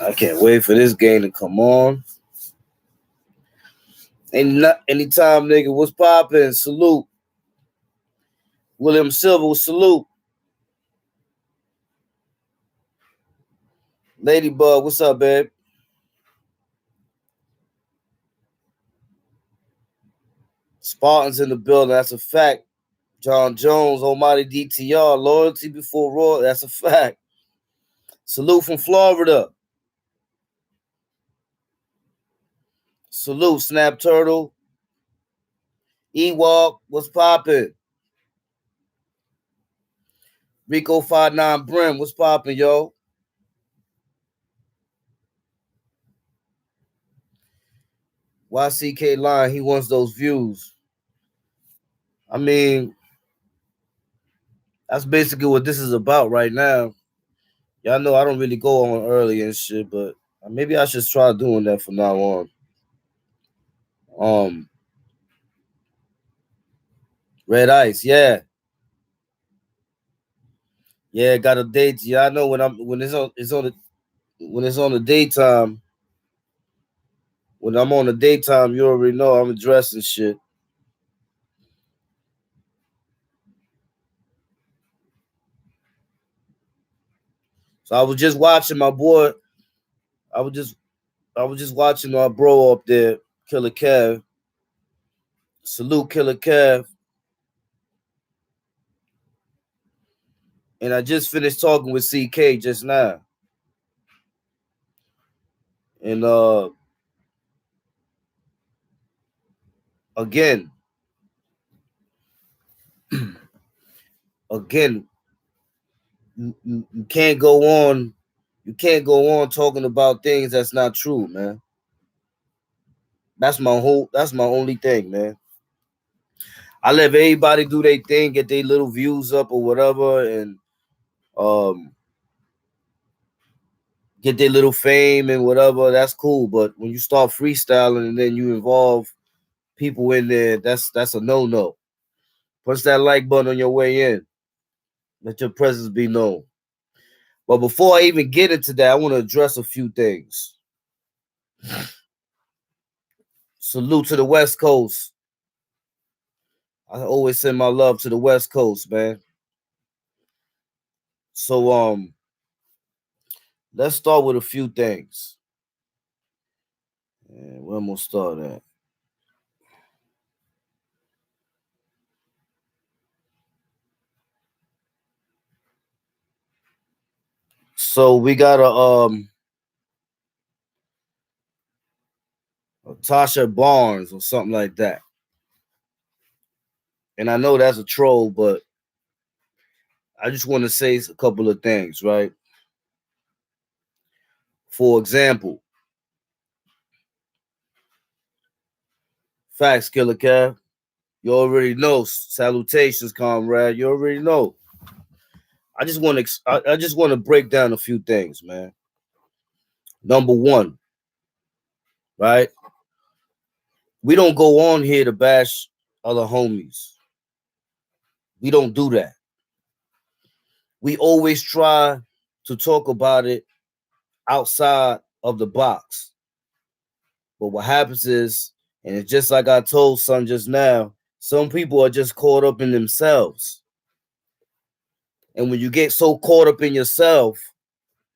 I can't wait for this game to come on. Anytime, nigga, what's poppin'? Salute. William Silver, salute. Ladybug, what's up, babe? Spartans in the building, that's a fact. John Jones, Almighty DTR, loyalty before royal, that's a fact. Salute from Florida. Salute, Snap Turtle. Ewok, what's poppin'? Rico 59 Brim, what's poppin', yo? YCK Line, he wants those views. I mean, that's basically what this is about right now. Y'all know I don't really go on early and shit, but maybe I should try doing that from now on. Red Ice, yeah. Yeah, got a date. Yeah, I know when it's on the daytime. When I'm on the daytime, you already know I'm addressing shit. So I was just watching my boy. I was just watching our bro up there, Killer Kev. Salute, Killer Kev. And I just finished talking with CK just now. And again, you can't go on. You can't go on talking about things that's not true, man. That's my only thing, man. I let everybody do their thing, get their little views up or whatever, and get their little fame and whatever. That's cool. But when you start freestyling and then you involve people in there, that's a no-no. Push that like button on your way in. Let your presence be known. But before I even get into that, I want to address a few things. Salute to the West Coast. I always send my love to the West Coast, man. So let's start with a few things. And where I'm gonna start at? So we got a Tasha Barnes or something like that. And I know that's a troll, but I just want to say a couple of things, right? For example, facts, Killer Cav. You already know. Salutations, comrade. You already know. I just want to break down a few things, man. Number one, right? We don't go on here to bash other homies. We don't do that. We always try to talk about it outside of the box. But what happens is, and it's just like I told son just now, some people are just caught up in themselves. And when you get so caught up in yourself,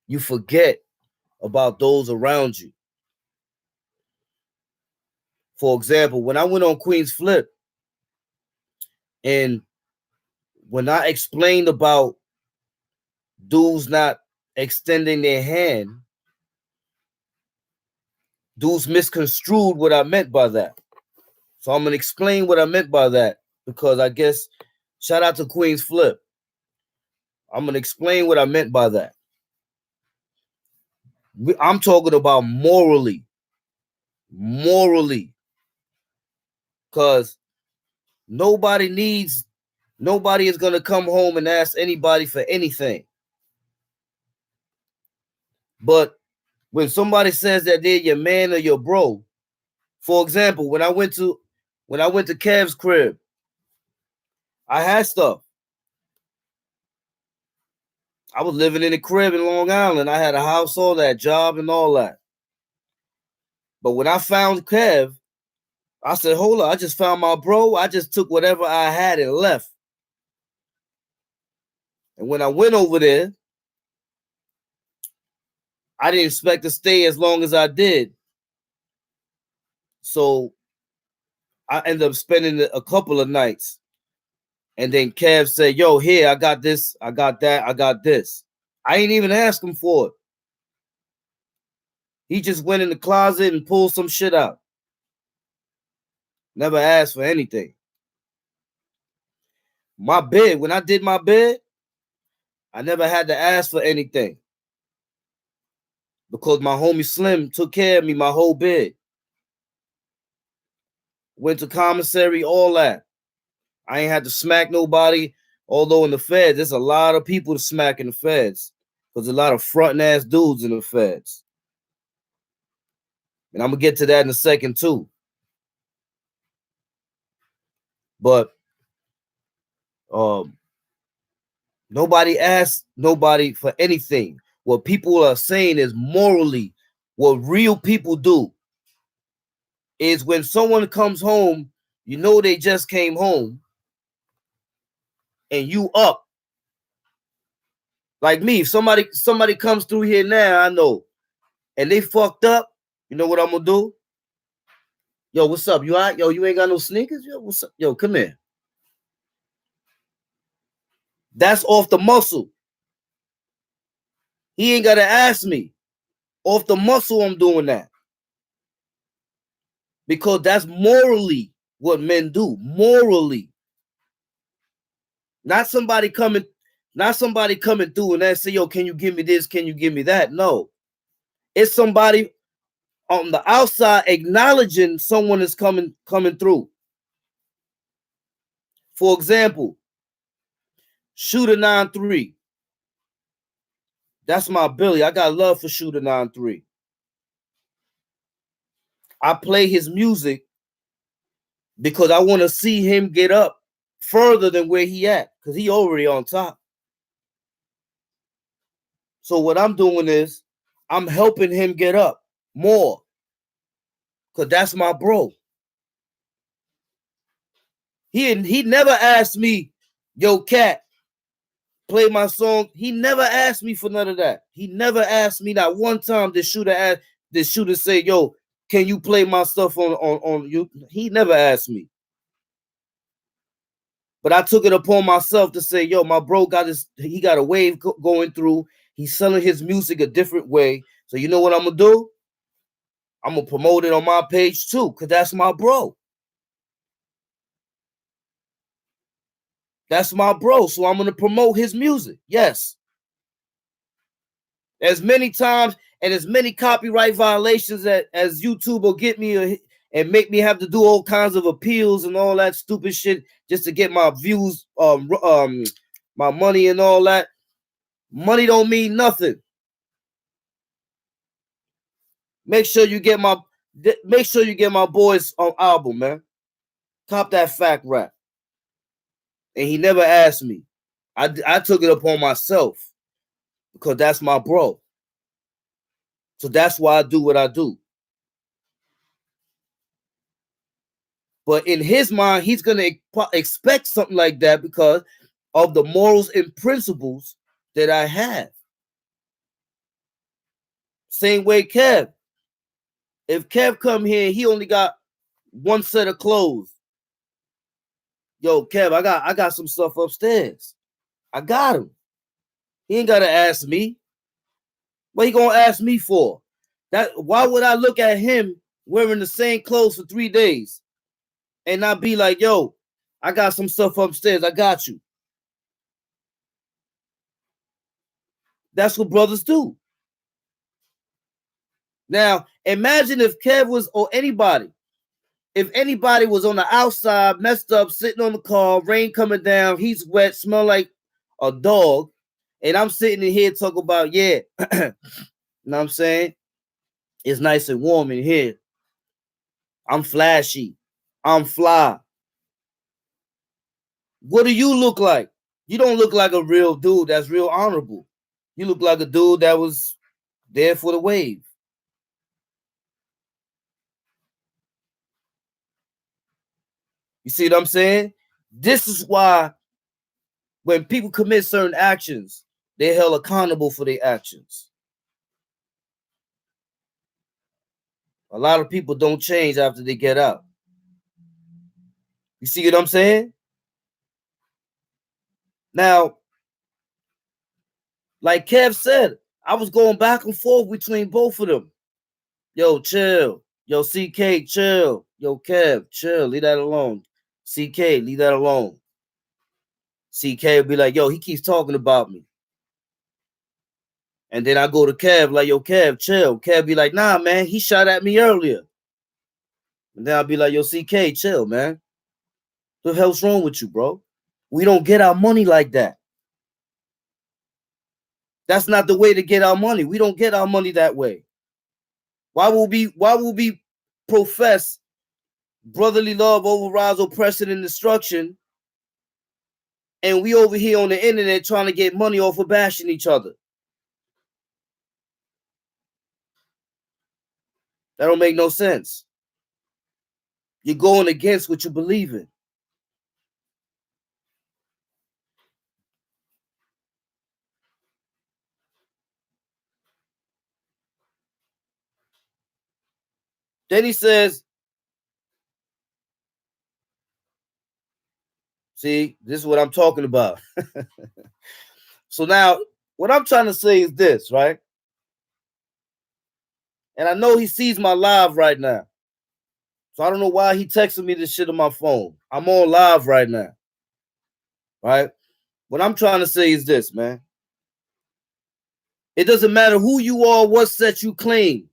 you forget about those around you. For example, when I went on Queen's Flip, and when I explained about dudes not extending their hand, dudes misconstrued what I meant by that. So I'm going to explain what I meant by that, because I guess, shout out to Queen's Flip. I'm going to explain what I meant by that. I'm talking about morally. Because nobody needs Nobody is gonna come home and ask anybody for anything. But when somebody says that they're your man or your bro, for example, when I went to Kev's crib, I had stuff. I was living in a crib in Long Island. I had a house, all that, job, and all that. But when I found Kev, I said, hold on, I just found my bro. I just took whatever I had and left. And when I went over there, I didn't expect to stay as long as I did. So I ended up spending a couple of nights. And then Kev said, yo, here, I got this, I got that, I got this. I ain't even ask him for it. He just went in the closet and pulled some shit out. Never asked for anything. My bed, when I did my bed, I never had to ask for anything. Because my homie Slim took care of me my whole bed. Went to commissary, all that. I ain't had to smack nobody. Although in the feds, there's a lot of people to smack in the feds. Because a lot of fronting ass dudes in the feds. And I'm going to get to that in a second too. But nobody asked nobody for anything. What people are saying is morally, what real people do is when someone comes home, you know they just came home, and you up. Like me, if somebody comes through here now, I know, and they fucked up, you know what I'm gonna do? Yo, what's up? You all right? Yo, you ain't got no sneakers? Yo, what's up? Yo, come here. That's off the muscle. He ain't gotta ask me. Off the muscle, I'm doing that. Because that's morally what men do. Morally. Not somebody coming through and they say, yo, can you give me this? Can you give me that? No. It's somebody on the outside acknowledging someone is coming through. For example, Shooter 93. That's my Billy. I got love for Shooter 93. I play his music because I want to see him get up further than where he at, because he already on top. So what I'm doing is I'm helping him get up more, because that's my bro. He never asked me, yo, Cat, play my song. He never asked me for none of that. He never asked me not one time. Did Shooter say, yo, can you play my stuff on you? He never asked me. But I took it upon myself to say, yo, my bro he got a wave going through. He's selling his music a different way. So you know what I'm gonna do? I'm gonna promote it on my page too, because that's my bro. That's my bro. So I'm gonna promote his music. Yes. As many times and as many copyright violations as YouTube will get me and make me have to do all kinds of appeals and all that stupid shit just to get my views, my money and all that. Money don't mean nothing. Make sure you get my boy's album, man. Cop that Fact Rap. And he never asked me. I took it upon myself because that's my bro. So that's why I do what I do. But in his mind, he's going to expect something like that because of the morals and principles that I have. Same way Kev. If Kev come here, he only got one set of clothes. Yo, Kev, I got some stuff upstairs. I got him. He ain't got to ask me. What he going to ask me for? Why would I look at him wearing the same clothes for 3 days and not be like, yo, I got some stuff upstairs. I got you. That's what brothers do. Now, imagine if Kev was, or anybody, if anybody was on the outside, messed up, sitting on the car, rain coming down, he's wet, smell like a dog, and I'm sitting in here talking about, yeah, you know what I'm saying? It's nice and warm in here. I'm flashy. I'm fly. What do you look like? You don't look like a real dude that's real honorable. You look like a dude that was there for the wave. You see what I'm saying? This is why when people commit certain actions, they're held accountable for their actions. A lot of people don't change after they get out. You see what I'm saying? Now, like Kev said, I was going back and forth between both of them. Yo, chill. Yo, CK, chill. Yo, Kev, chill. Leave that alone. CK, leave that alone. CK will be like, yo, he keeps talking about me. And then I go to Kev, like, yo, Kev, chill. Kev be like, nah, man, he shot at me earlier. And then I'll be like, yo, CK, chill, man. What the hell's wrong with you, bro? We don't get our money like that. That's not the way to get our money. We don't get our money that way. Why will we profess brotherly love overrides oppression and destruction, and we over here on the internet trying to get money off of bashing each other? That don't make no sense. You're going against what you believe in. Then he says, see, this is what I'm talking about. So now, what I'm trying to say is this, right? And I know he sees my live right now. So I don't know why he texted me this shit on my phone. I'm on live right now. Right? What I'm trying to say is this, man. It doesn't matter who you are, what set you claim.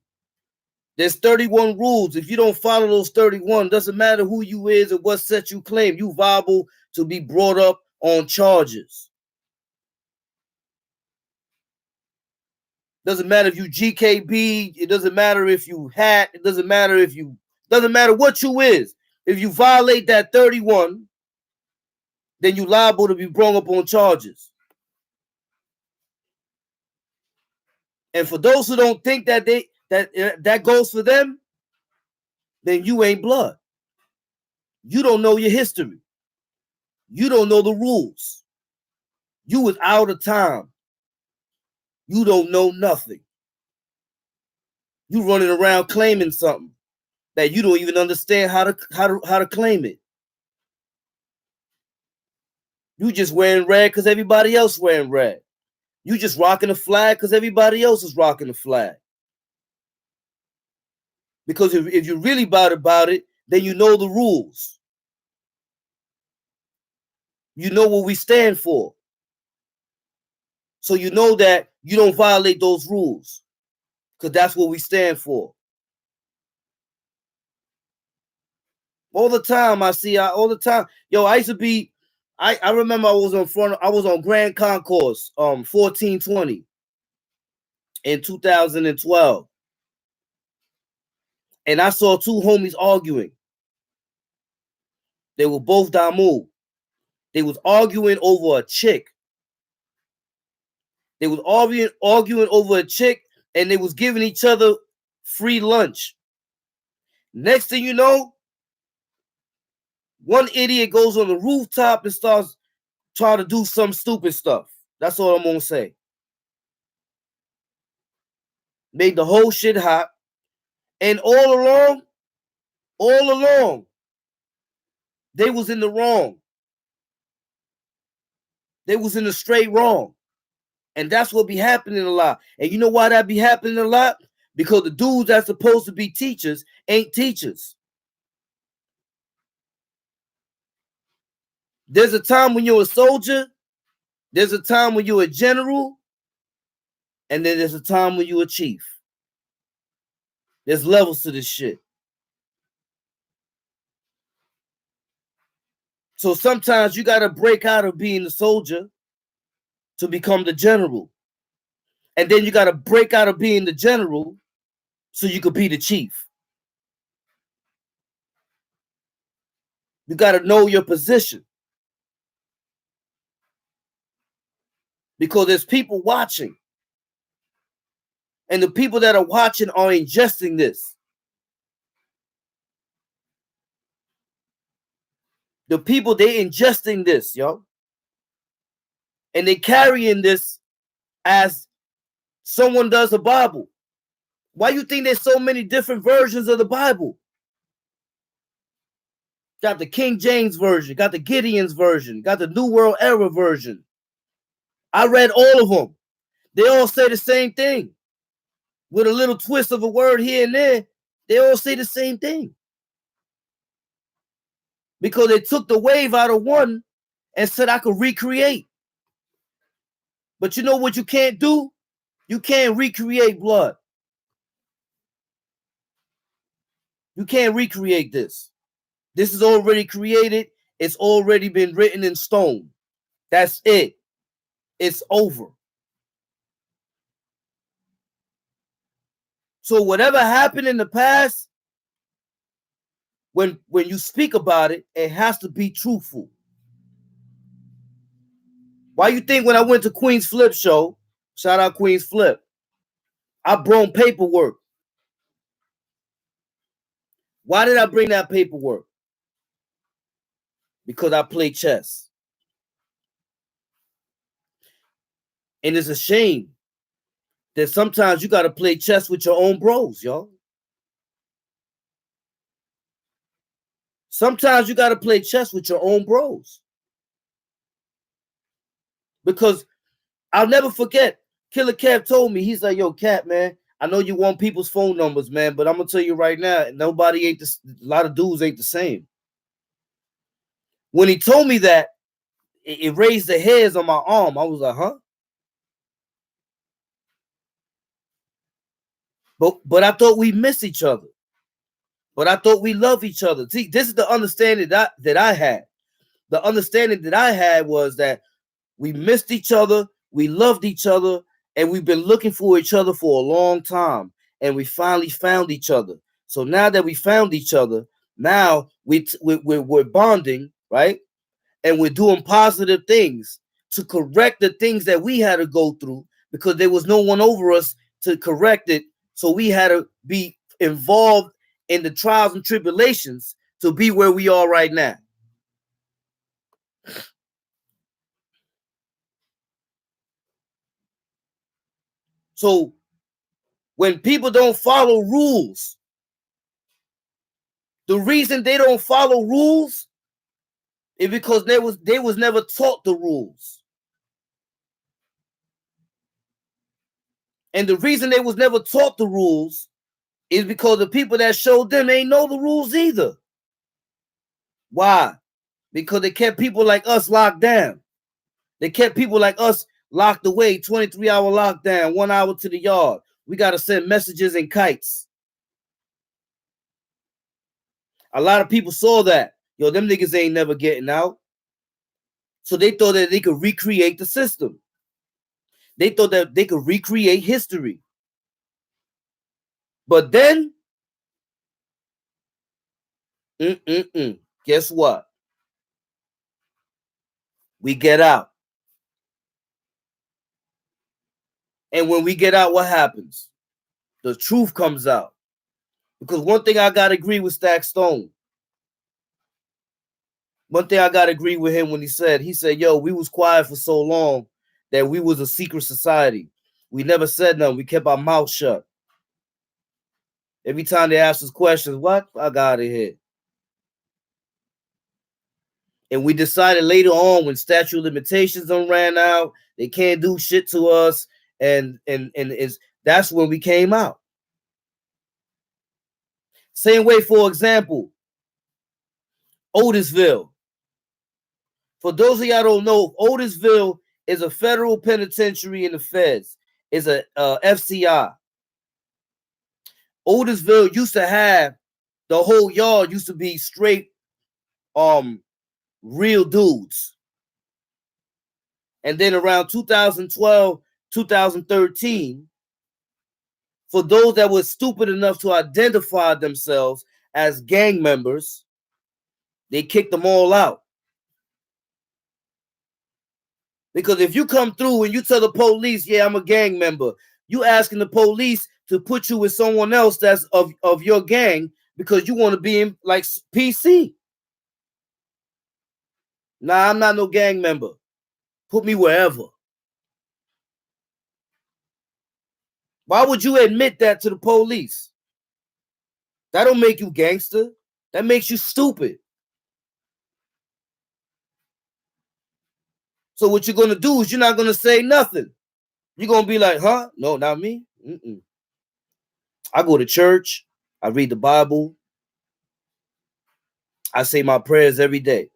There's 31 rules. If you don't follow those 31, doesn't matter who you is or what set you claim. You viable to be brought up on charges. Doesn't matter if you GKB. It doesn't matter if you hat. It doesn't matter if you. Doesn't matter what you is. If you violate that 31, then you liable to be brought up on charges. And for those who don't think that that goes for them, then you ain't blood. You don't know your history. You don't know the rules. You was out of time. You don't know nothing. You running around claiming something that you don't even understand how to claim it. You just wearing red because everybody else wearing red. You just rocking a flag because everybody else is rocking a flag. Because if you're really about it, then you know the rules. You know what we stand for. So you know that you don't violate those rules. Because that's what we stand for. All the time I see, all the time. Yo, I used to be, I remember I was on Grand Concourse, 1420 in 2012. And I saw two homies arguing. They were both Damu. They was arguing over a chick. They was arguing over a chick, and they was giving each other free lunch. Next thing you know, one idiot goes on the rooftop and starts trying to do some stupid stuff. That's all I'm gonna say. Made the whole shit hot. And all along, they was in the wrong. They was in the straight wrong. And that's what be happening a lot. And you know why that be happening a lot? Because the dudes that's supposed to be teachers ain't teachers. There's a time when you're a soldier. There's a time when you're a general. And then there's a time when you're a chief. There's levels to this shit. So sometimes you got to break out of being the soldier to become the general. And then you got to break out of being the general so you could be the chief. You got to know your position. Because there's people watching. And the people that are watching are ingesting this. The people, they ingesting this, yo. And they carrying this as someone does a Bible. Why you think there's so many different versions of the Bible? Got the King James version, got the Gideon's version, got the New World Era version. I read all of them. They all say the same thing. With a little twist of a word here and there, they all say the same thing. Because they took the wave out of one and said I could recreate. But you know what you can't do? You can't recreate blood. You can't recreate this. This is already created. It's already been written in stone. That's it. It's over. So whatever happened in the past, when you speak about it, it has to be truthful. Why you think when I went to Queen's Flip show, shout out Queen's Flip, I brought paperwork. Why did I bring that paperwork? Because I play chess. And it's a shame that sometimes you got to play chess with your own bros, y'all. Sometimes you got to play chess with your own bros. Because I'll never forget, Killer Kev told me, he's like, yo, Cat, man, I know you want people's phone numbers, man, but I'm going to tell you right now, a lot of dudes ain't the same. When he told me that, it raised the hairs on my arm. I was like, huh? But I thought we miss each other. But I thought we love each other. See, this is the understanding that I had. The understanding that I had was that we missed each other, we loved each other, and we've been looking for each other for a long time. And we finally found each other. So now that we found each other, now we're bonding, right? And we're doing positive things to correct the things that we had to go through because there was no one over us to correct it. So we had to be involved in the trials and tribulations to be where we are right now. So when people don't follow rules, the reason they don't follow rules is because they was never taught the rules. And the reason they was never taught the rules is because the people that showed them ain't know the rules either. Why? Because they kept people like us locked down. They kept people like us locked away, 23-hour lockdown, 1 hour to the yard. We got to send messages and kites. A lot of people saw that. Yo, them niggas ain't never getting out. So they thought that they could recreate the system. They thought that they could recreate history. But then, guess what? We get out. And when we get out, what happens? The truth comes out. Because one thing I got to agree with Stack Stone. One thing I got to agree with him when he said, yo, we was quiet for so long that we was a secret society. We never said nothing. We kept our mouth shut. Every time they asked us questions, what? I got it here. And we decided later on when statute of limitations done ran out, they can't do shit to us. And that's when we came out. Same way, for example, Otisville. For those of y'all don't know, Otisville is a federal penitentiary in the feds. It's a FCI. Otisville used to have the whole yard used to be straight real dudes. And then around 2012, 2013, for those that were stupid enough to identify themselves as gang members, they kicked them all out. Because if you come through and you tell the police, yeah, I'm a gang member, you asking the police to put you with someone else that's of your gang because you want to be in like PC. Nah, I'm not no gang member. Put me wherever. Why would you admit that to the police? That don't make you gangster. That makes you stupid. So what you're going to do is you're not going to say nothing. You're going to be like, huh? No, not me. I go to church. I read the Bible. I say my prayers every day.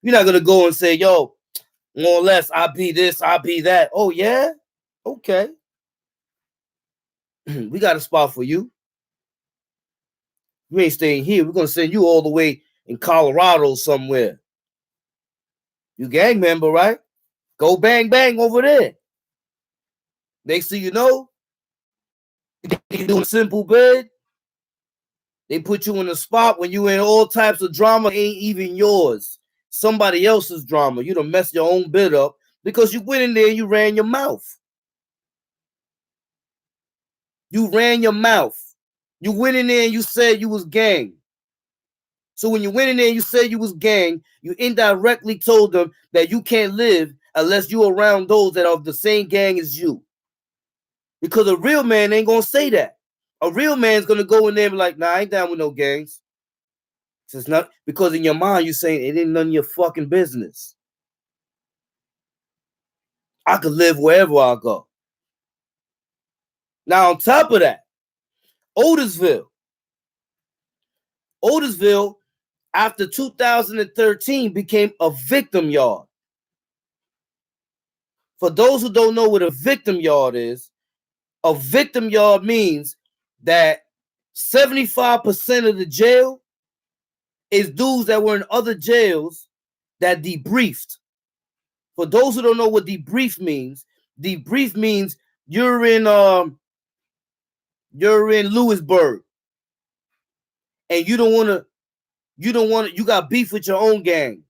You're not going to go and say, yo, more or less, I be this, I be that. Oh, yeah? Okay. We got a spot for you. You ain't staying here. We're going to send you all the way in Colorado somewhere. You gang member, right? Go bang, bang over there. Next thing you know, you doing simple bed. They put you in a spot when you in all types of drama ain't even yours. Somebody else's drama. You done messed your own bed up because you went in there and you ran your mouth. You ran your mouth. You went in there and you said you was gang. So when you went in there and you said you was gang, you indirectly told them that you can't live unless you're around those that are of the same gang as you. Because a real man ain't gonna say that. A real man's gonna go in there and be like, nah, I ain't down with no gangs. It's not because in your mind you're saying it ain't none of your fucking business. I could live wherever I go. Now on top of that, Otisville, after 2013 became a victim yard. For those who don't know what a victim yard is, a victim yard means that 75% of the jail is dudes that were in other jails that debriefed. For those who don't know what debrief means you're in Lewisburg and you got beef with your own gang.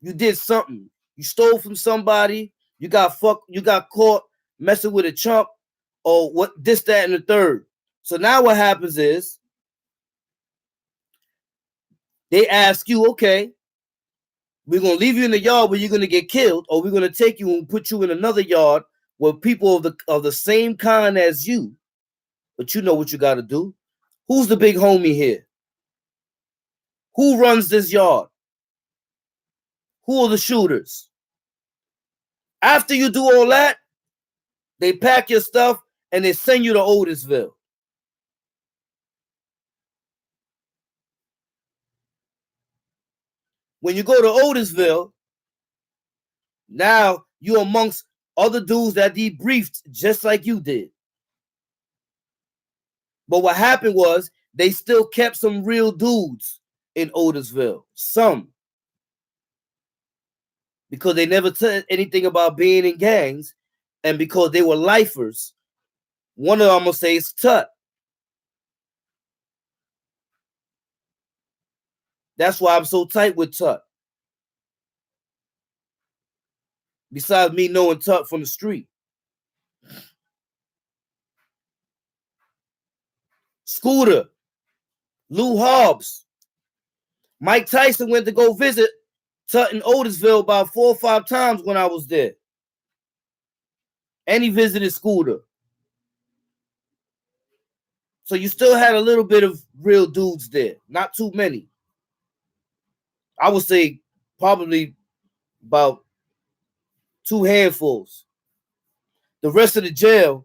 You did something. You stole from somebody. You got caught messing with a chump or what, this, that, and the third. So now what happens is they ask you, okay, we're going to leave you in the yard where you're going to get killed, or we're going to take you and put you in another yard with people of the same kind as you. But you know what you got to do. Who's the big homie here? Who runs this yard? Who are the shooters? After you do all that, they pack your stuff and they send you to Otisville. When you go to Otisville, now you're amongst other dudes that debriefed just like you did. But what happened was they still kept some real dudes in Otisville. Some. Because they never said anything about being in gangs and because they were lifers. One of them I'm going to say is Tut. That's why I'm so tight with Tut. Besides me knowing Tut from the street. Scooter. Lou Hobbs. Mike Tyson went to go visit Tut in Otisville about 4 or 5 times when I was there. And he visited Scooter. So you still had a little bit of real dudes there. Not too many. I would say probably about 2 handfuls. The rest of the jail,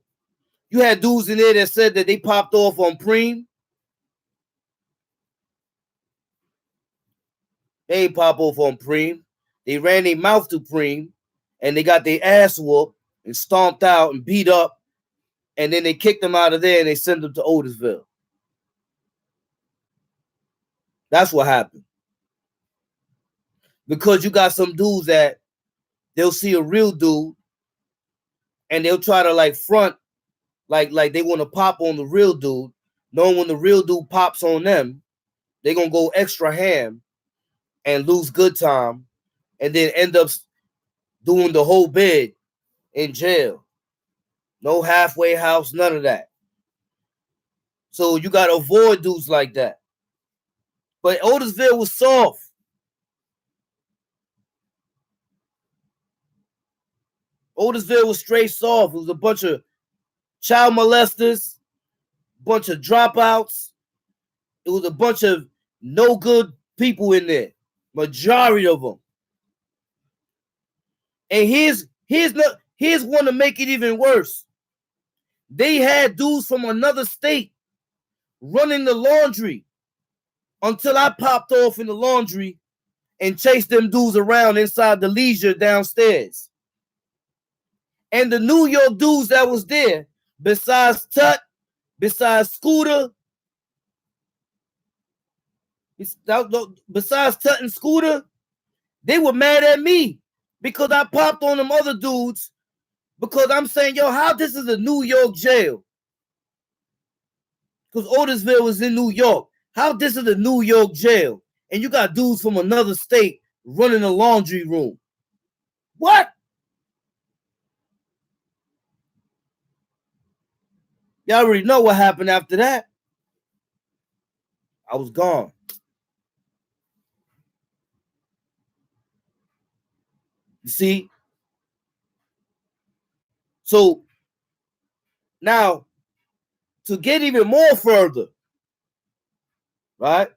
you had dudes in there that said that they popped off on Preem. They ain't pop off on Preem. They ran their mouth to Preem and they got their ass whooped and stomped out and beat up. And then they kicked them out of there and they sent them to Otisville. That's what happened. Because you got some dudes that they'll see a real dude and they'll try to like front like they want to pop on the real dude, knowing when the real dude pops on them, they're gonna go extra ham and lose good time and then end up doing the whole bid in jail. No halfway house, none of that. So you gotta avoid dudes like that. But Otisville was soft. Otisville was straight soft. It was a bunch of child molesters, bunch of dropouts. It was a bunch of no good people in there. Majority of them. And here's one to make it even worse. They had dudes from another state running the laundry until I popped off in the laundry and chased them dudes around inside the leisure downstairs. And the New York dudes that was there, besides Tut, besides Scooter, besides Tut and Scooter, they were mad at me because I popped on them other dudes because I'm saying, yo, how this is a New York jail? Because Otisville was in New York. How this is a New York jail? And you got dudes from another state running a laundry room. What? Y'all already know what happened after that. I was gone. You see? So now, to get even more further, right?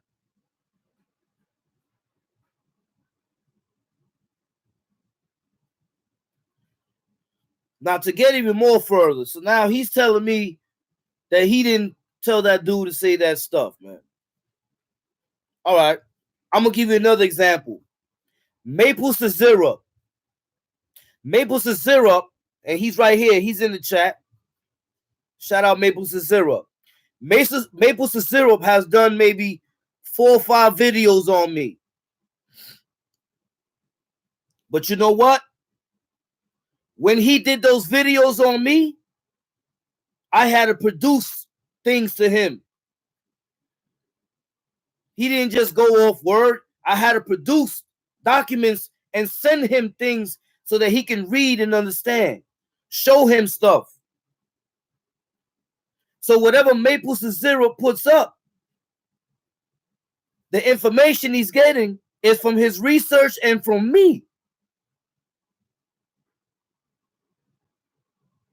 Now, to get even more further, so now he's telling me that he didn't tell that dude to say that stuff, man. All right. I'm going to give you another example. Maple syrup. Maple syrup, and he's right here. He's in the chat. Shout out Maple syrup. Maple syrup has done maybe 4 or 5 videos on me. But you know what? When he did those videos on me, I had to produce things to him. He didn't just go off word. I had to produce documents and send him things so that he can read and understand. Show him stuff. So whatever Maple syrup puts up, the information he's getting is from his research and from me.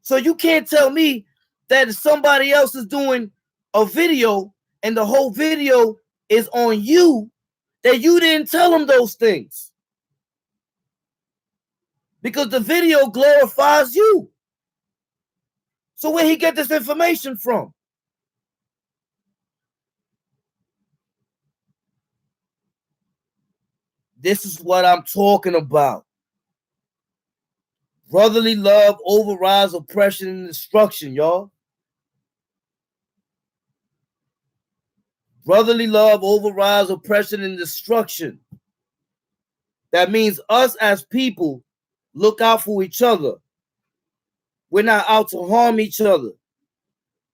So you can't tell me that if somebody else is doing a video and the whole video is on you, that you didn't tell them those things. Because the video glorifies you. So where he get this information from? This is what I'm talking about. Brotherly love overrides oppression and destruction, y'all. Brotherly love overrides oppression and destruction. That means us as people look out for each other. We're not out to harm each other.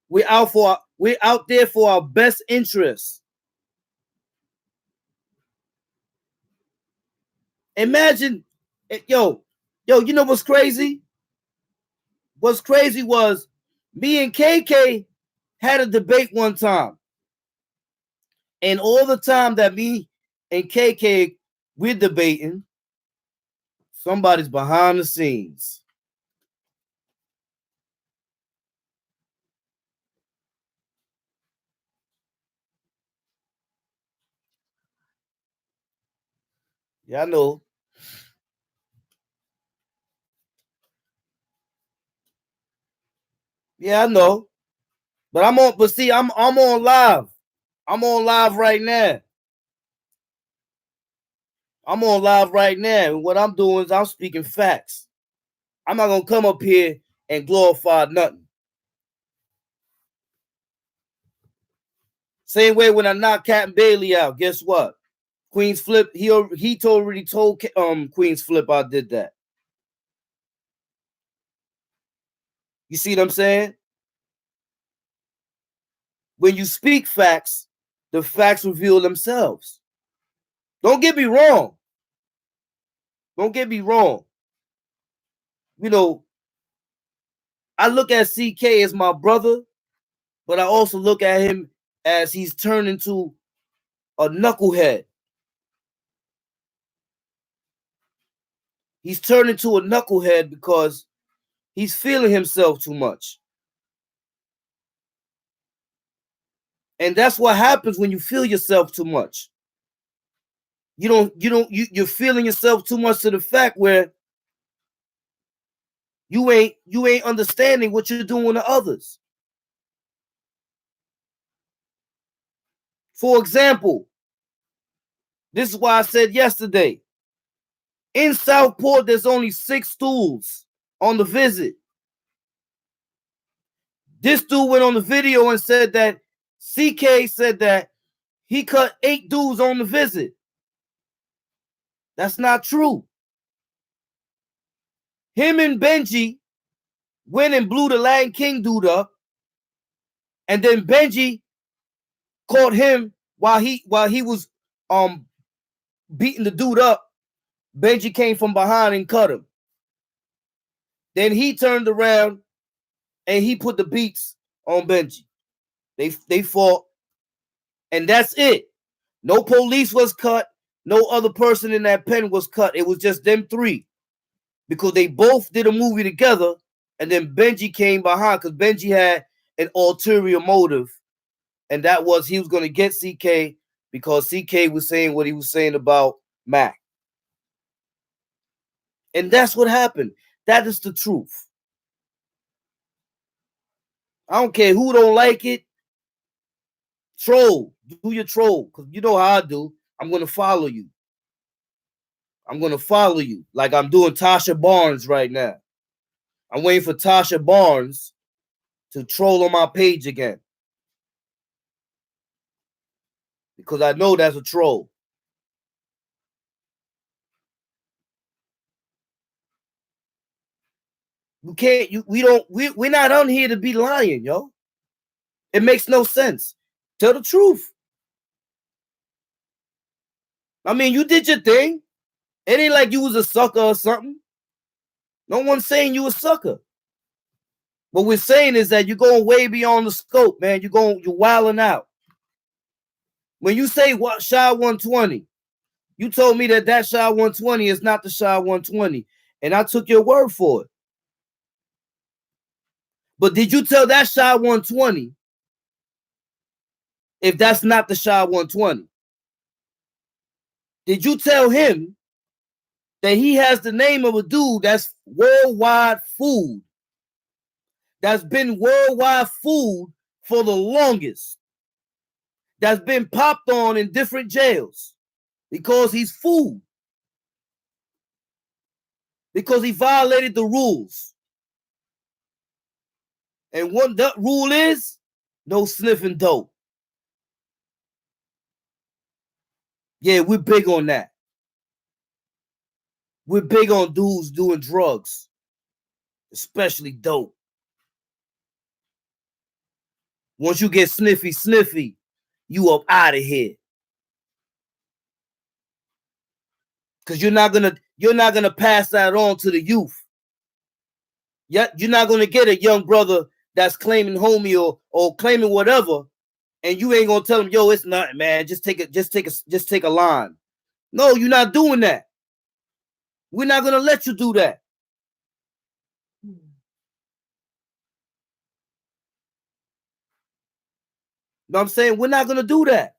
We're out there for our best interests. Imagine, yo, you know what's crazy? What's crazy was me and KK had a debate one time. And all the time that me and KK we're debating, somebody's behind the scenes. Yeah, I know. Yeah, I know. But I'm on live. I'm on live right now. I'm on live right now. And what I'm doing is I'm speaking facts. I'm not gonna come up here and glorify nothing. Same way when I knocked Captain Bailey out, guess what? Queen's Flip, he already told Queen's Flip I did that. You see what I'm saying? When you speak facts, the facts reveal themselves. Don't get me wrong. Don't get me wrong. You know, I look at CK as my brother, but I also look at him as he's turned into a knucklehead. He's turned into a knucklehead because he's feeling himself too much. And that's what happens when you feel yourself too much. You're feeling yourself too much to the fact where you ain't understanding what you're doing to others. For example, this is why I said yesterday, in Southport, there's only 6 stools on the visit. This dude went on the video and said that CK said that he cut 8 dudes on the visit. That's not true. Him and Benji went and blew the Latin King dude up, and then Benji caught him while he was beating the dude up. Benji came from behind and cut him. Then he turned around and he put the beats on Benji. They fought, and that's it. No police was cut. No other person in that pen was cut. It was just them 3, because they both did a movie together, and then Benji came behind because Benji had an ulterior motive, and that was he was going to get CK because CK was saying what he was saying about Mac. And that's what happened. That is the truth. I don't care who don't like it. Troll. Do your troll. Because you know how I do. I'm going to follow you. I'm going to follow you. Like I'm doing Tasha Barnes right now. I'm waiting for Tasha Barnes to troll on my page again. Because I know that's a troll. You can't, we're not on here to be lying, yo. It makes no sense. Tell the truth. I mean, you did your thing. It ain't like you was a sucker or something. No one's saying you a sucker. What we're saying is that you're going way beyond the scope, man. You're wilding out. When you say what Shy 120, you told me that Shy 120 is not the Shy 120, and I took your word for it. But did you tell that Shy 120 if that's not the Shy 120? Did you tell him that he has the name of a dude that's worldwide food, that's been worldwide food for the longest, that's been popped on in different jails because he's food, because he violated the rules? And what that rule is, no sniffing dope. Yeah, we're big on that. We're big on dudes doing drugs, especially dope. Once you get sniffy, you up out of here. Because you're not gonna pass that on to the youth. You're not gonna get a young brother that's claiming homie or claiming whatever, and you ain't gonna tell him, yo, it's nothing, man. Just take a line. No, you're not doing that. We're not gonna let you do that. You know what I'm saying? We're not gonna do that.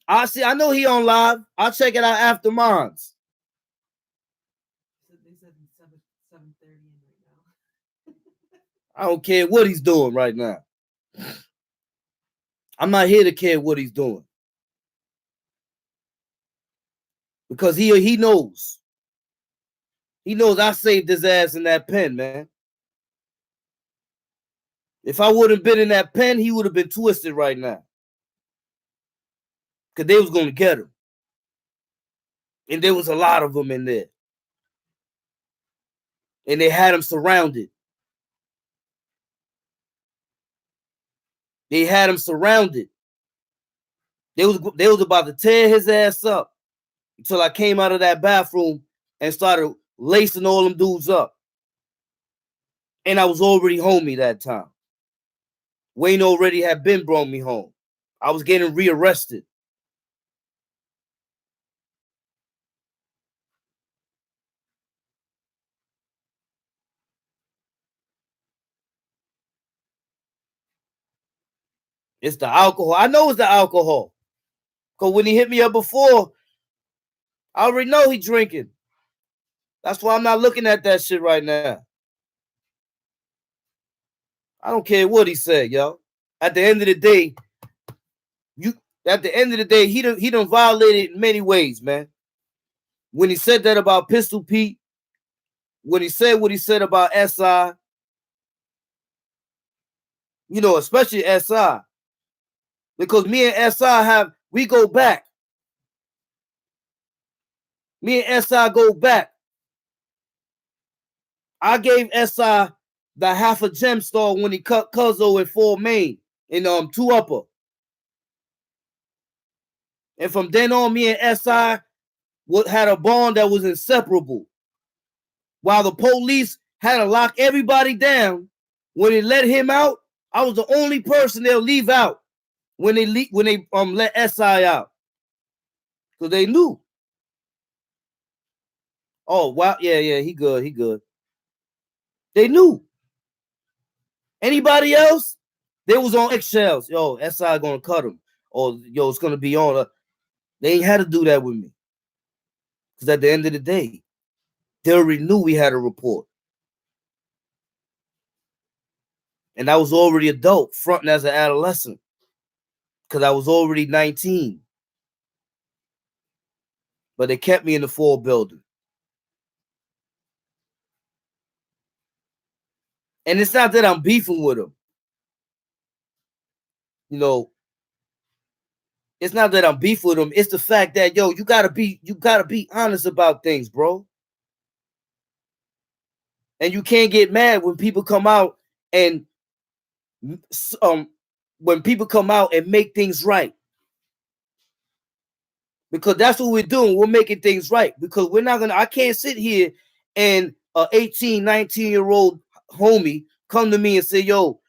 I know he on live. I'll check it out after mines. They said 7:30 right now. I don't care what he's doing right now. I'm not here to care what he's doing. Because he knows. He knows I saved his ass in that pen, man. If I would have been in that pen, he would have been twisted right now. Because they was going to get him. And there was a lot of them in there. And they had him surrounded. They had him surrounded. They was about to tear his ass up until I came out of that bathroom and started lacing all them dudes up. And I was already homie that time. Wayne already had been brought me home. I was getting rearrested. It's the alcohol. I know it's the alcohol. Because when he hit me up before, I already know he drinking. That's why I'm not looking at that shit right now. I don't care what he said, yo. At the end of the day, he done violated in many ways, man. When he said that about Pistol Pete, when he said what he said about SI, you know, especially SI, because me and SI we go back. Me and SI go back. I gave SI the half a gem star when he cut Cuzzo in 4 main in 2 upper. And from then on, me and SI had a bond that was inseparable. While the police had to lock everybody down, when they let him out, I was the only person they'll leave out when they let SI out. Because they knew. Oh, wow. Yeah, he good. They knew. Anybody else? They was on eggshells. Yo, SI gonna cut him. Or, yo, it's gonna be on. They ain't had to do that with me. Because at the end of the day, they already knew we had a report. And I was already adult, fronting as an adolescent. Because I was already 19. But they kept me in the 4 building. And it's not that I'm beefing with them. You know, it's not that I'm beefing with them. It's the fact that, yo, you gotta be honest about things, bro. And you can't get mad when people come out and make things right. Because that's what we're doing. We're making things right. Because I can't sit here and a 18, 19-year-old homie come to me and say, yo,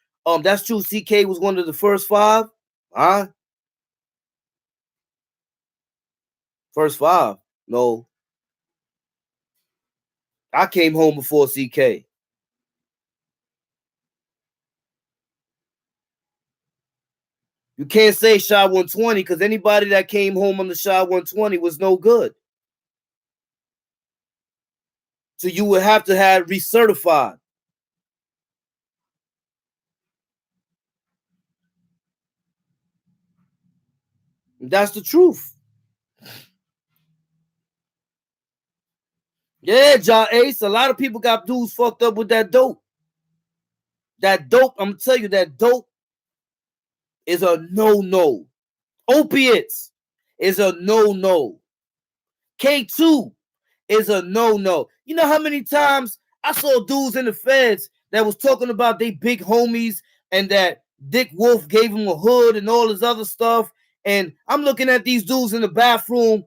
that's true, CK was one of the first 5? Huh? First 5? No. I came home before CK. You can't say Shy 120 because anybody that came home on the Shy 120 was no good. So you would have to have recertified. That's the truth. Yeah, John Ace. A lot of people got dudes fucked up with that dope. That dope, I'm gonna tell you, that dope is a no-no. Opiates is a no-no. K2 is a no-no. You know how many times I saw dudes in the feds that was talking about they big homies and that Dick Wolf gave him a hood and all this other stuff. And I'm looking at these dudes in the bathroom,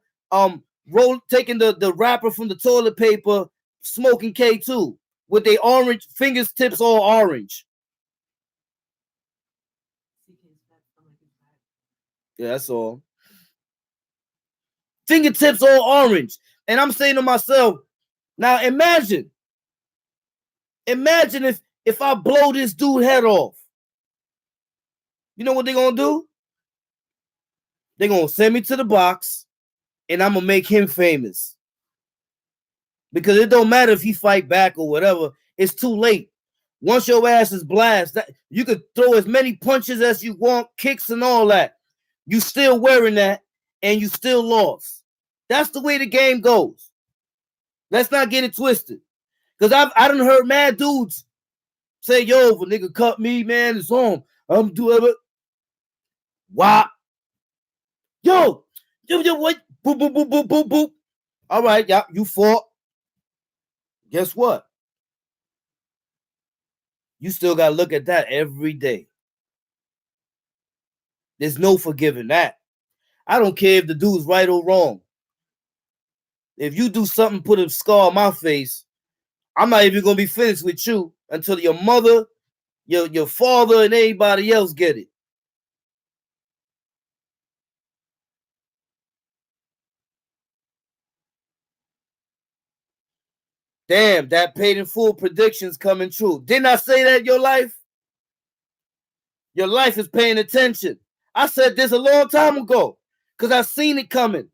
taking the wrapper from the toilet paper, smoking K2 with their orange fingertips all orange. Yeah, that's all. Fingertips all orange. And I'm saying to myself, now imagine if I blow this dude head off. You know what they're going to do? They're going to send me to the box and I'm going to make him famous. Because it don't matter if he fight back or whatever. It's too late. Once your ass is blasted, you could throw as many punches as you want, kicks and all that. You still wearing that and you still lost. That's the way the game goes. Let's not get it twisted. Because I done heard mad dudes Say, yo, if a nigga cut me, man, it's on. I'm doing it. Why? Yo, what? Boop, boop, boop, boop, boop, boop. All right, yeah, you fought. Guess what? You still got to look at that every day. There's no forgiving that. I don't care if the dude's right or wrong. If you do something, put a scar on my face, I'm not even going to be finished with you until your mother, your father, and anybody else get it. Damn, that paid in full predictions coming true. Didn't I say that in your life? Your life is paying attention. I said this a long time ago because I seen it coming.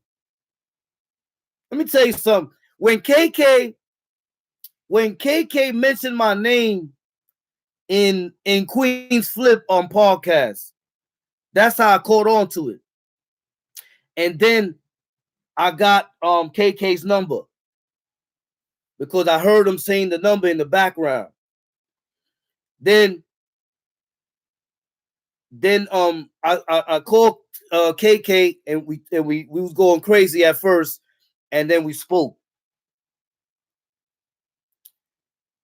Let me tell you something. When KK mentioned my name in Queen's Flip on podcast, that's how I caught on to it. And then I got KK's number because I heard him saying the number in the background. Then I called KK and we was going crazy at first, and then we spoke.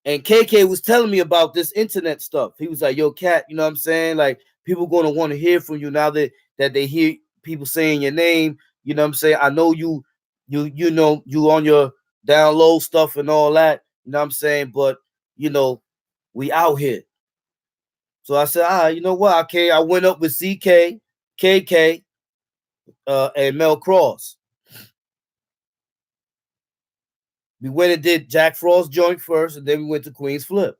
And KK was telling me about this internet stuff. He was like, yo, Cat, you know what I'm saying? Like, people going to want to hear from you now that they hear people saying your name. You know what I'm saying? I know you know, you on your down low stuff and all that. You know what I'm saying? But, you know, we out here. So I said, you know what? Okay, I went up with CK, KK, and Mel Cross. We went and did Jack Frost joint first, and then we went to Queen's Flip.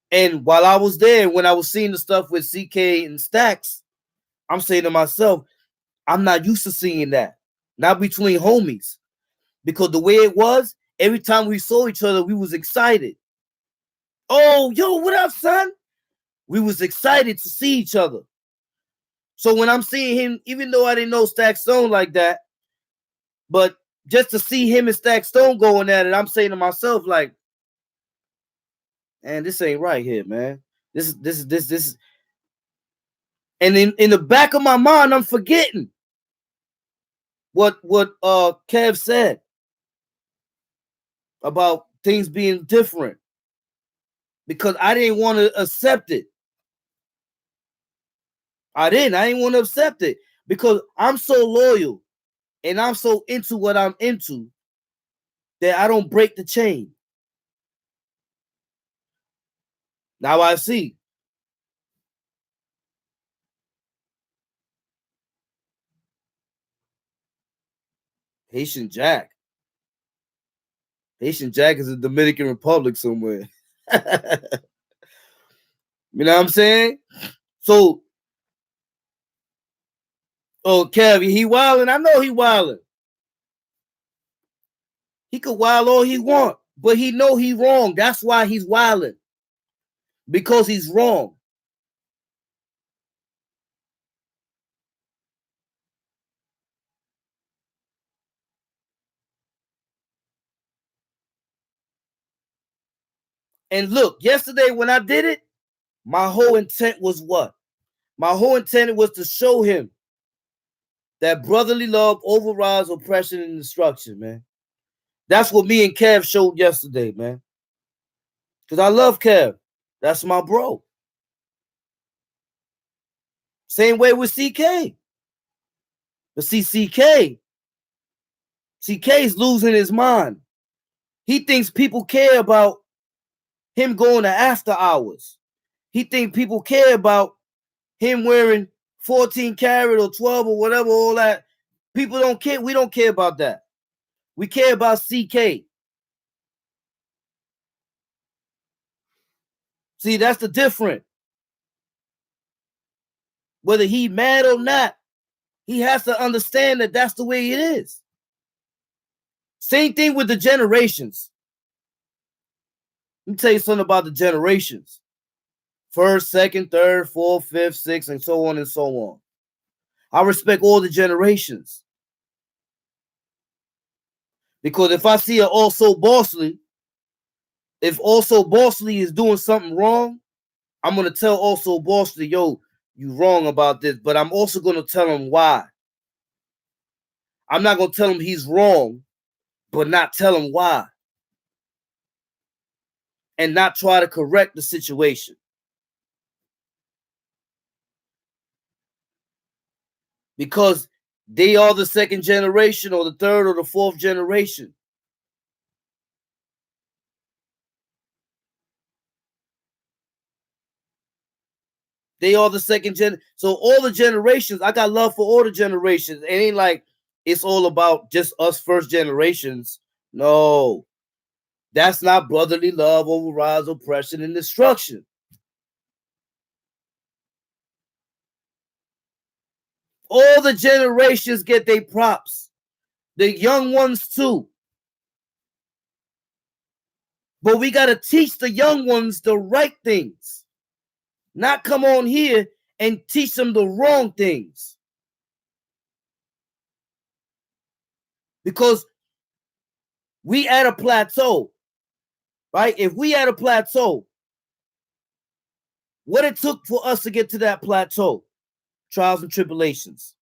And while I was there, when I was seeing the stuff with CK and Stacks, I'm saying to myself, I'm not used to seeing that. Not between homies. Because the way it was, every time we saw each other, we was excited. Oh, yo, what up, son? We was excited to see each other. So when I'm seeing him, even though I didn't know Stack Stone like that, but just to see him and Stack Stone going at it, I'm saying to myself, like, man, this ain't right here, man. This is. And in the back of my mind, I'm forgetting what Kev said about things being different because I didn't want to accept it. I didn't want to accept it because I'm so loyal and I'm so into what I'm into that I don't break the chain. Now I see. Haitian Jack. Haitian Jack is a Dominican Republic somewhere. You know what I'm saying? So, Kev, he wilding. I know he wilding. He could wild all he want, but he know he wrong. That's why he's wilding. Because he's wrong. And look, yesterday when I did it, my whole intent was what? My whole intent was to show him that brotherly love overrides oppression and destruction, man. That's what me and Kev showed yesterday, man. Because I love Kev. That's my bro. Same way with CK. But see, CK's losing his mind. He thinks people care about him going to after hours. He thinks people care about him wearing 14 karat or 12 or whatever, all that. People don't care. We don't care about that. We care about CK. See, that's the difference. Whether he mad or not, he has to understand that that's the way it is. Same thing with the generations. Let me tell you something about the generations. First, second, third, fourth, fifth, sixth, and so on and so on. I respect all the generations. Because if I see an also bossly, If also Bosley is doing something wrong, I'm gonna tell also Bosley, yo, you wrong about this, but I'm also gonna tell him why. I'm not gonna tell him he's wrong, but not tell him why. And not try to correct the situation. Because they are the second generation or the third or the fourth generation. They are the second gen. So all the generations, I got love for all the generations. It ain't like it's all about just us first generations. No, that's not brotherly love overrides oppression and destruction. All the generations get their props. The young ones too. But we got to teach the young ones the right things. Not come on here and teach them the wrong things. Because we at a plateau, right? If we at a plateau, what it took for us to get to that plateau, trials and tribulations.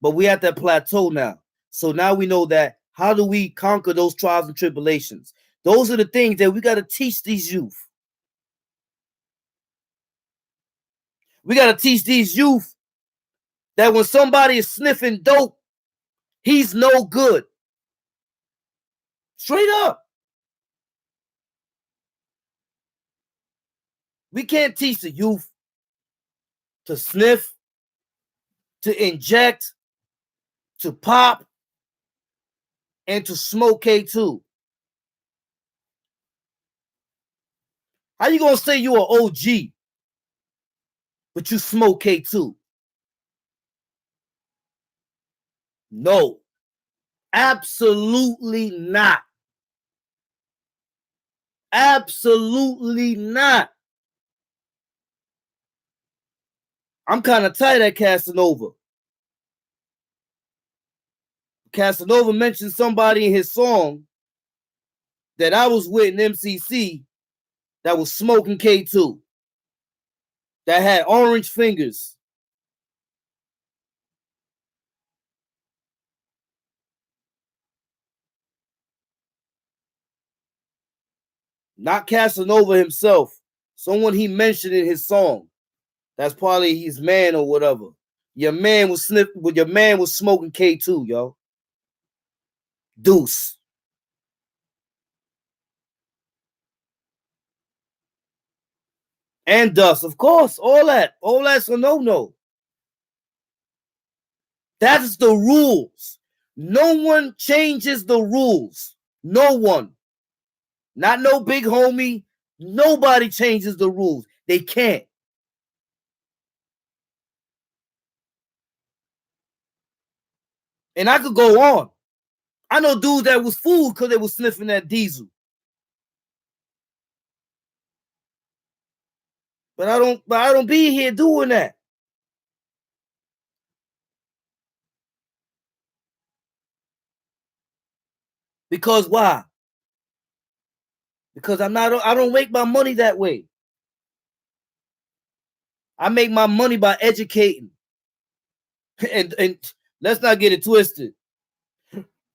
But we at that plateau now. So now we know that how do we conquer those trials and tribulations? Those are the things that we got to teach these youth. We got to teach these youth that when somebody is sniffing dope, he's no good. Straight up. We can't teach the youth to sniff, to inject, to pop, and to smoke K2. How you gonna say you an OG, but you smoke K2? No, absolutely not. Absolutely not. I'm kind of tight at Casanova. Casanova mentioned somebody in his song that I was with in MCC that was smoking K2, that had orange fingers. Not Casanova himself, someone he mentioned in his song. That's probably his man or whatever. Your man was smoking K2, yo. Deuce. And dust, of course. All that's a no. That's the rules. No one changes the rules. No one. Not no big homie. Nobody changes the rules. They can't. And I could go on. I know dudes that was fooled because they was sniffing that diesel. But I don't be here doing that. Because why? Because I don't make my money that way. I make my money by educating. And let's not get it twisted.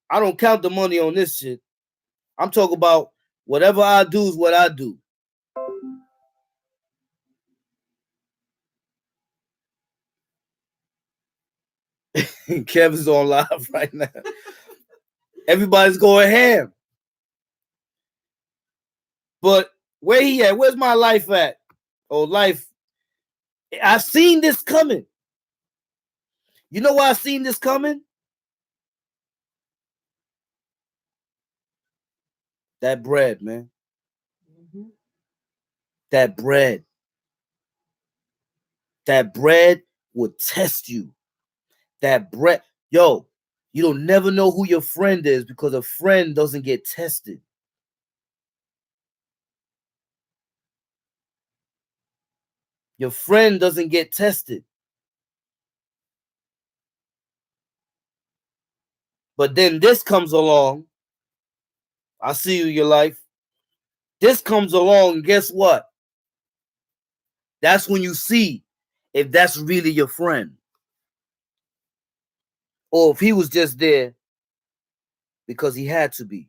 I don't count the money on this shit. I'm talking about whatever I do is what I do. Kevin's on live right now. Everybody's going ham. But where he at? Where's my life at? Oh, life. I seen this coming. You know why I seen this coming? That bread, man. Mm-hmm. That bread. That bread will test you. That bread. Yo, you don't never know who your friend is because a friend doesn't get tested. Your friend doesn't get tested. But then this comes along. I see you in your life. This comes along, and guess what? That's when you see if that's really your friend. Or if he was just there because he had to be.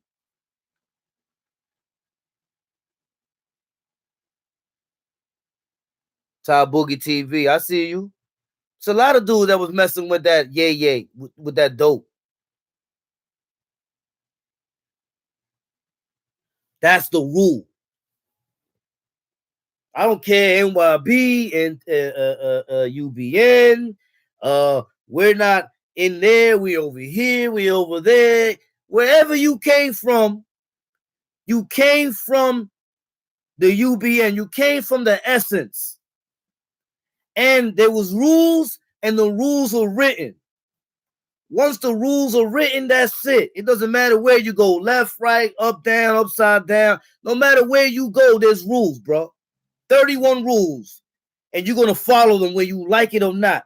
Ty Boogie TV, I see you. It's a lot of dudes that was messing with that yay, with that dope. That's the rule. I don't care NYB and UBN. We're not in there. We over here. We over there. Wherever you came from the UBN. You came from the essence. And there was rules, and the rules were written. Once the rules are written, that's it. It doesn't matter where you go, left, right, up, down, upside down. No matter where you go, there's rules, bro. 31 rules, and you're going to follow them whether you like it or not.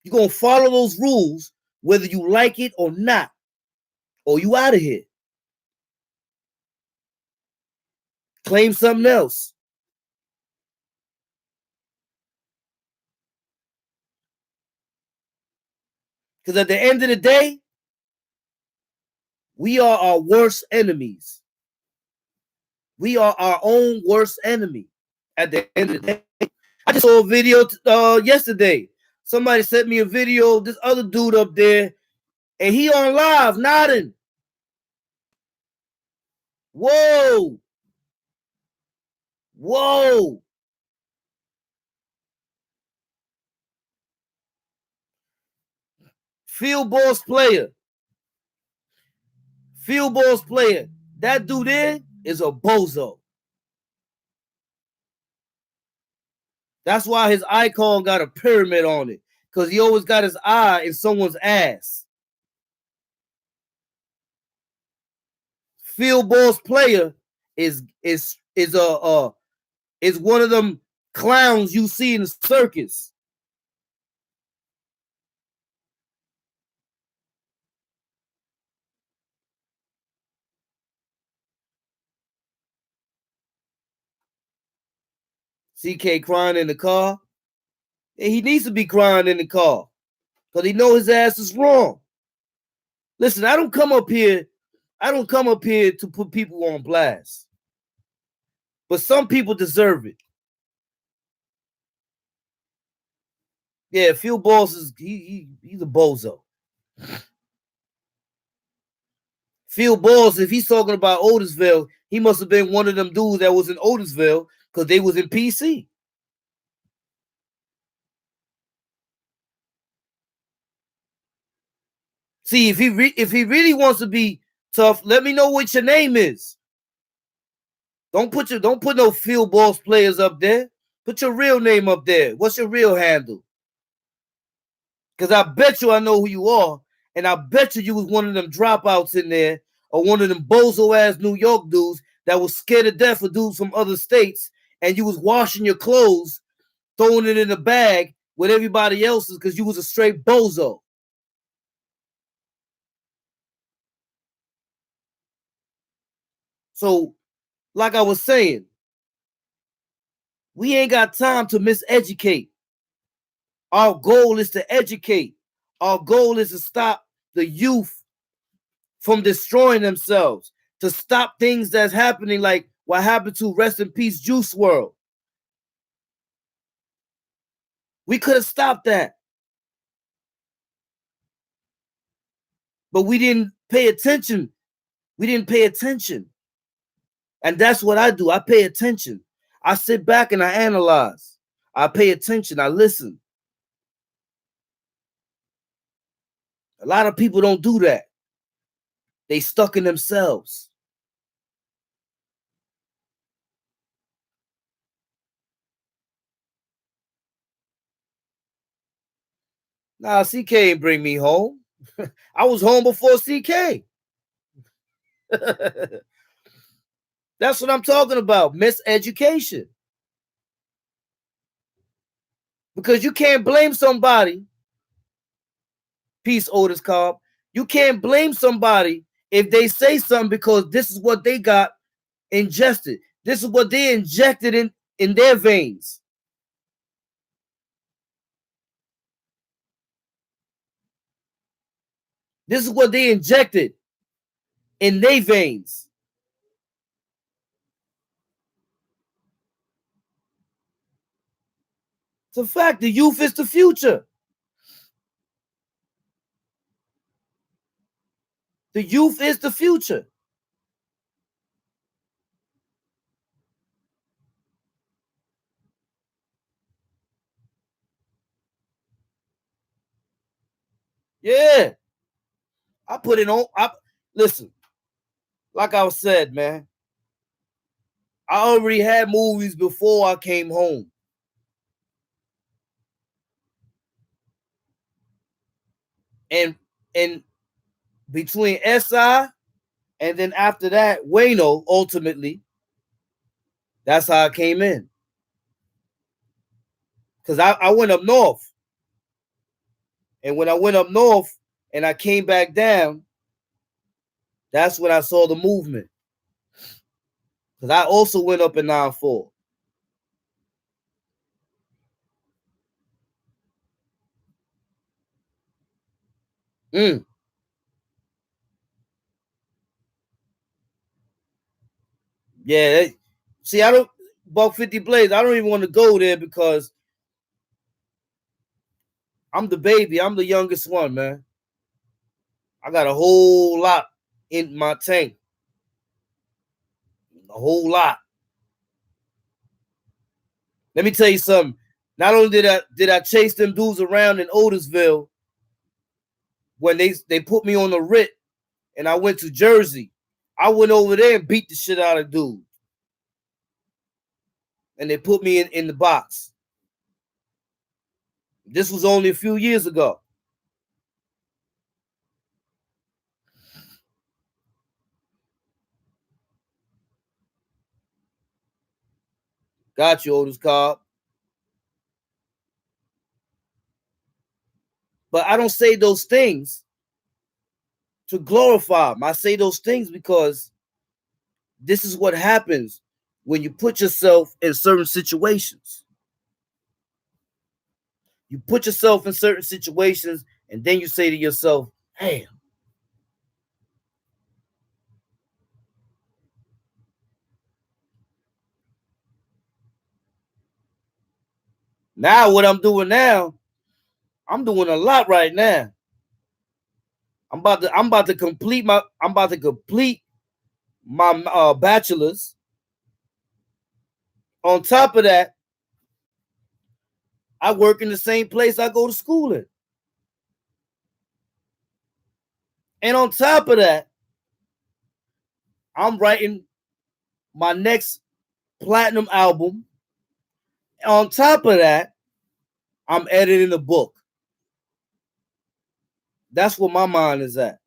You're going to follow those rules whether you like it or not, or you out of here. Claim something else. Because at the end of the day, we are our worst enemies. We are our own worst enemy at the end of the day. I just saw a video yesterday. Somebody sent me a video, this other dude up there, and he on live nodding. Whoa. Whoa. Field balls player. Field balls player. That dude there is a bozo. That's why his icon got a pyramid on it. Because he always got his eye in someone's ass. Field balls player is one of them clowns you see in the circus. CK crying in the car. And he needs to be crying in the car. Because he knows his ass is wrong. Listen, I don't come up here to put people on blast. But some people deserve it. Yeah, Phil Balls is he's a bozo. Phil Balls, if he's talking about Otisville, he must have been one of them dudes that was in Otisville because they was in PC. See, if he really wants to be tough, let me know what your name is. Don't put no Field Balls players up there. Put your real name up there. What's your real handle? Because I bet you I know who you are, and I bet you was one of them dropouts in there, or one of them bozo ass New York dudes that was scared to death of dudes from other states, and you was washing your clothes, throwing it in a bag with everybody else's because you was a straight bozo. So, like I was saying, we ain't got time to miseducate. Our goal is to educate. Our goal is to stop the youth from destroying themselves, to stop things that's happening like what happened to Rest in Peace Juice WRLD. We could have stopped that. But we didn't pay attention. We didn't pay attention. And that's what I do. I pay attention. I sit back and I analyze. I pay attention. I listen. A lot of people don't do that. They stuck in themselves. Nah, CK ain't bring me home. I was home before CK. That's what I'm talking about. Miseducation. Because you can't blame somebody Peace, Otis Cobb. You can't blame somebody if they say something because this is what they got ingested. This is what they injected in their veins. This is what they injected in their veins. It's a fact. The youth is the future. The youth is the future. Yeah. I put it on. Listen, like I said, man, I already had movies before I came home. And between SI and then after that, Wayno, ultimately, that's how I came in. Because I went up north. And when I went up north and I came back down, that's when I saw the movement. Because I also went up in 9-4. Yeah, see, I don't Buck 50 Blaze. I don't even want to go there because I'm the baby. I'm the youngest one, man. I got a whole lot in my tank. A whole lot. Let me tell you something. Not only did I chase them dudes around in Otisville when they put me on the writ and I went to Jersey, I went over there and beat the shit out of dude. And they put me in the box. This was only a few years ago. Got you, Otis Cobb. But I don't say those things to glorify him. I say those things because this is what happens when you put yourself in certain situations. You put yourself in certain situations and then you say to yourself, damn. Now what I'm doing now, I'm doing a lot right now. I'm about to complete my bachelor's. On top of that, I work in the same place I go to school in. And on top of that, I'm writing my next platinum album. On top of that, I'm editing a book. That's where my mind is at.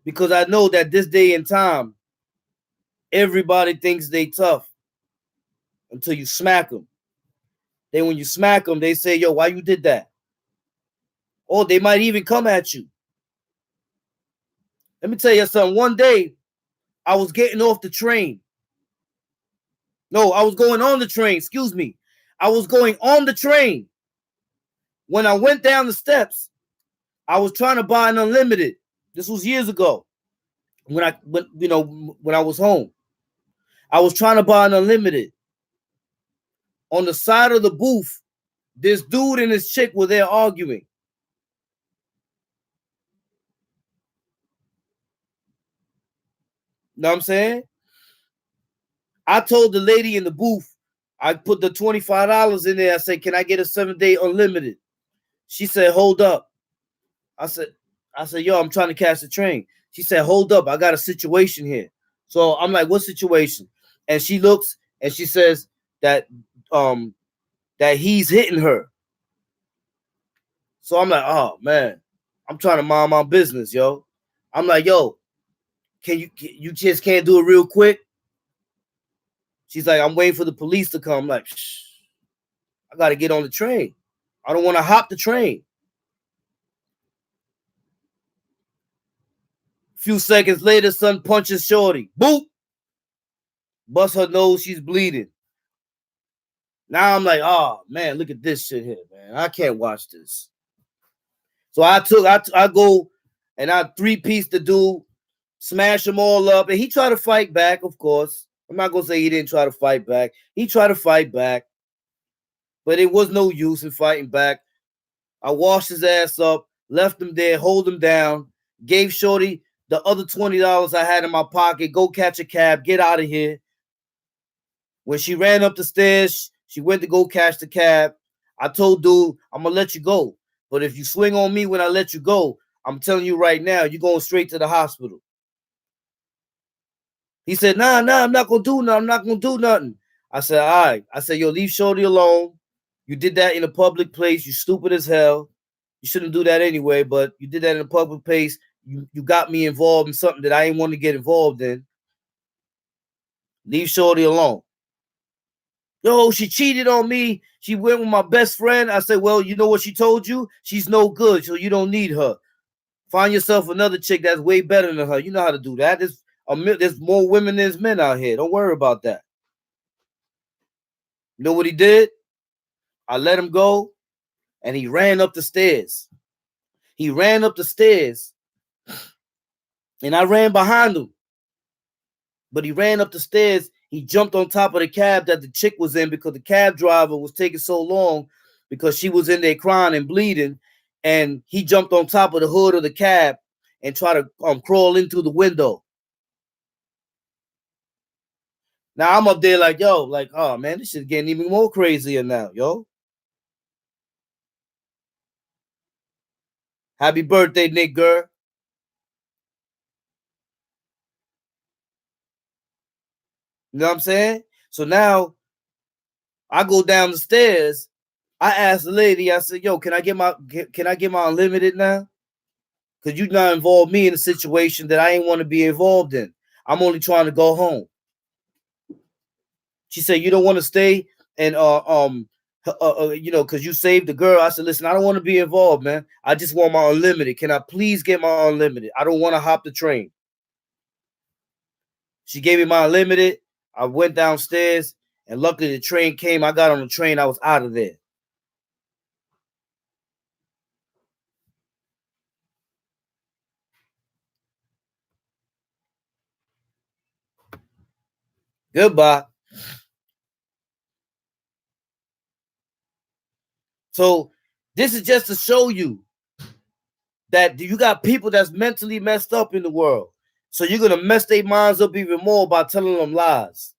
Because I know that this day and time, everybody thinks they tough until you smack them. Then when you smack them, they say, yo, why you did that? Or they might even come at you. Let me tell you something. One day, I was getting off the train. No, I was going on the train. Excuse me. I was going on the train. When I went down the steps, I was trying to buy an unlimited. This was years ago. When I was home. I was trying to buy an unlimited. On the side of the booth, this dude and his chick were there arguing. Know what I'm saying? I told the lady in the booth, I put the $25 in there. I said, can I get a 7-day unlimited? She said, hold up. I said, yo, I'm trying to catch the train. She said, hold up. I got a situation here. So I'm like, what situation? And she looks and she says that he's hitting her. So I'm like, oh man, I'm trying to mind my business, yo. I'm like, yo, you just can't do it real quick? She's like, I'm waiting for the police to come. I'm like, shh, I gotta get on the train. I don't want to hop the train. Few seconds later, son punches Shorty. Boop! Bust her nose, she's bleeding. Now I'm like, oh man, look at this shit here, man. I can't watch this. So I go and I 3-piece the dude, smash them all up, and he tried to fight back, of course. I'm not gonna say he didn't try to fight back. He tried to fight back, but it was no use in fighting back. I washed his ass up, left him there, hold him down, gave Shorty the other $20 I had in my pocket. Go catch a cab, get out of here. When she ran up the stairs, she went to go catch the cab. I told dude, I'm gonna let you go. But if you swing on me when I let you go, I'm telling you right now, you're going straight to the hospital. He said, nah, I'm not gonna do nothing. I'm not gonna do nothing. I said, all right. I said, yo, leave Shorty alone. You did that in a public place. You stupid as hell. You shouldn't do that anyway, but you did that in a public place. You got me involved in something that I didn't want to get involved in. Leave Shorty alone. Yo, she cheated on me. She went with my best friend. I said, well, you know what she told you? She's no good, so you don't need her. Find yourself another chick that's way better than her. You know how to do that. There's more women than men out here. Don't worry about that. You know what he did? I let him go, and he ran up the stairs. He ran up the stairs, and I ran behind him. But he ran up the stairs. He jumped on top of the cab that the chick was in because the cab driver was taking so long because she was in there crying and bleeding. And he jumped on top of the hood of the cab and tried to crawl in through the window. Now I'm up there like, yo, like, oh man, this shit's getting even more crazier now, yo. Happy birthday, Nick Gurr. You know what I'm saying? So now I go down the stairs. I asked the lady, I said, yo, can I get my unlimited now? Because you not involved me in a situation that I ain't want to be involved in. I'm only trying to go home. She said, you don't want to stay and because you saved the girl. I said, listen, I don't want to be involved, man. I just want my unlimited. Can I please get my unlimited? I don't want to hop the train. She gave me my unlimited. I went downstairs, and luckily the train came. I got on the train. I was out of there. Goodbye. So this is just to show you that you got people that's mentally messed up in the world. So you're going to mess their minds up even more by telling them lies.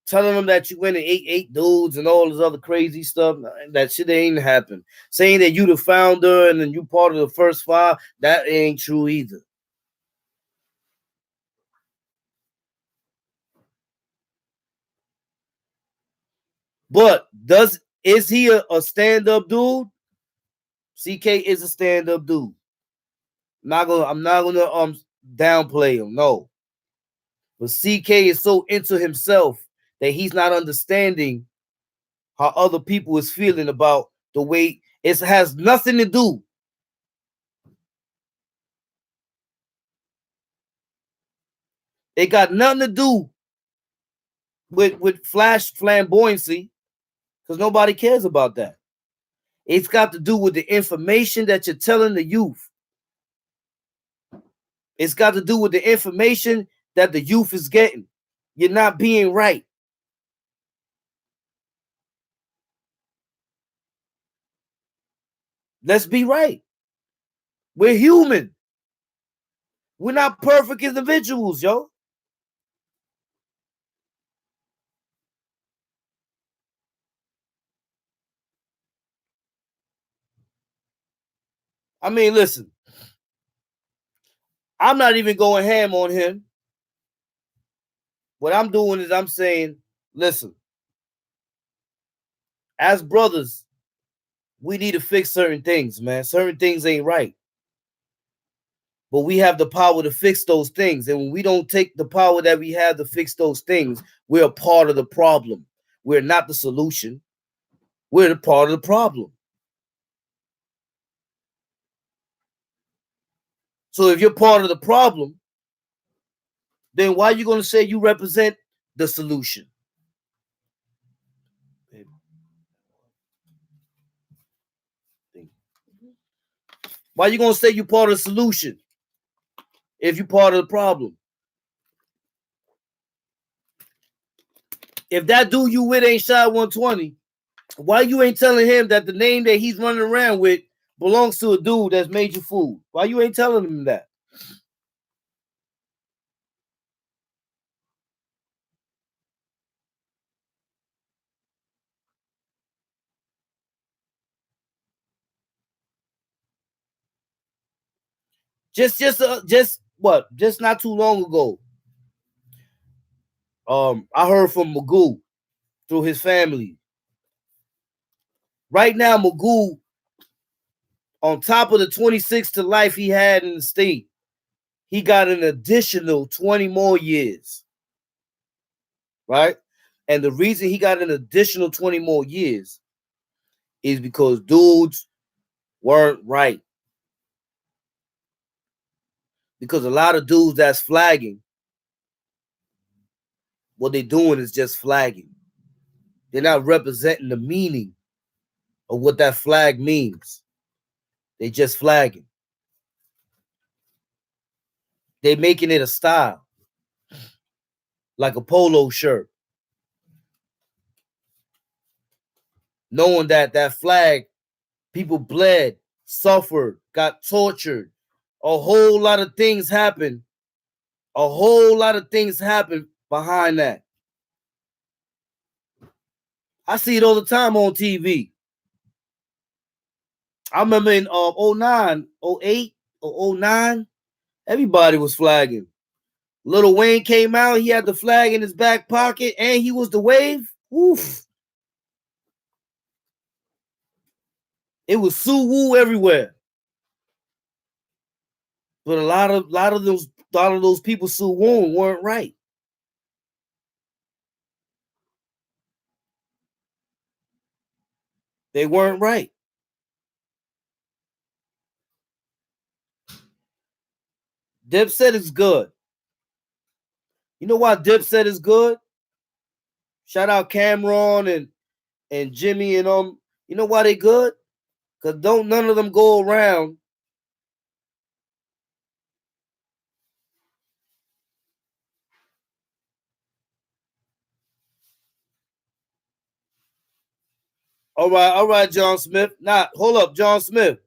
Telling them that you went and ate 8 dudes and all this other crazy stuff. That shit ain't happened. Saying that you the founder and then you part of the first 5, that ain't true either. But is he a stand-up dude? CK is a stand-up dude. I'm not gonna downplay him, no. But CK is so into himself that he's not understanding how other people is feeling about the way it has nothing to do. It got nothing to do with flash flamboyancy, because nobody cares about that. It's got to do with the information that you're telling the youth. It's got to do with the information that the youth is getting. You're not being right. Let's be right. We're human. We're not perfect individuals, yo. I mean, listen. I'm not even going ham on him. What I'm doing is I'm saying, listen, as brothers, we need to fix certain things, man. Certain things ain't right. But we have the power to fix those things. And when we don't take the power that we have to fix those things, we're a part of the problem. We're not the solution. We're the part of the problem. So if you're part of the problem, then why are you going to say you represent the solution? Why are you going to say you're part of the solution if you're part of the problem? If that dude you with ain't shot 120, why you ain't telling him that the name that he's running around with belongs to a dude that's made you food? Why you ain't telling him that? Just what? Just not too long ago. I heard from Magoo through his family. Right now, Magoo, on top of the 26 to life he had in the state, he got an additional 20 more years. Right? And the reason he got an additional 20 more years is because dudes weren't right. Because a lot of dudes that's flagging, what they're doing is just flagging. They're not representing the meaning of what that flag means. They just flagging. They making it a style, like a polo shirt. Knowing that that flag, people bled, suffered, got tortured. A whole lot of things happened. A whole lot of things happened behind that. I see it all the time on TV. I remember in 09, 08, or 09, everybody was flagging. Lil Wayne came out, he had the flag in his back pocket, and he was the wave. Oof. It was Suwoo everywhere. But a lot of those people Suwoo weren't right. They weren't right. Dipset is good. You know why Dipset is good? Shout out Cameron and Jimmy and You know why they good? Because don't none of them go around all right, John Smith. Nah, hold up, John Smith.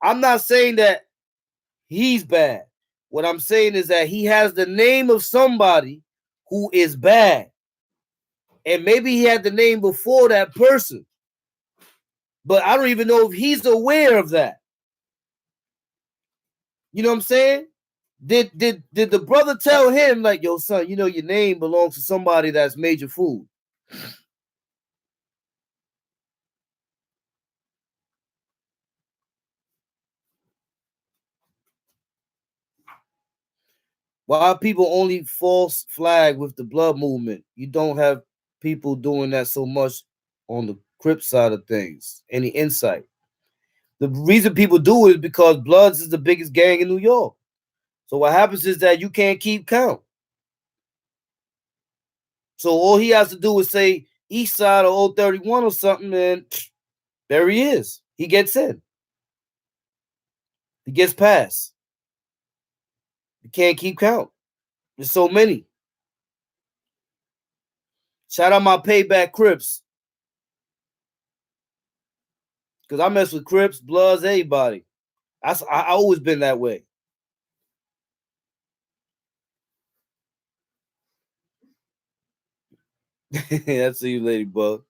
I'm not saying that he's bad. What I'm saying is that he has the name of somebody who is bad. And maybe he had the name before that person. But I don't even know if he's aware of that. You know what I'm saying? Did the brother tell him, like, yo, son, you know your name belongs to somebody that's made your food? Why people only false flag with the blood movement? You don't have people doing that so much on the Crip side of things. Any insight? The reason people do it is because Bloods is the biggest gang in New York. So what happens is that you can't keep count. So all he has to do is say East Side or 031 or something, and there he is. He gets in. He gets past. You can't keep count. There's so many. Shout out my payback Crips. Because I mess with Crips, Bloods, everybody. I always been that way. I see you, Ladybug.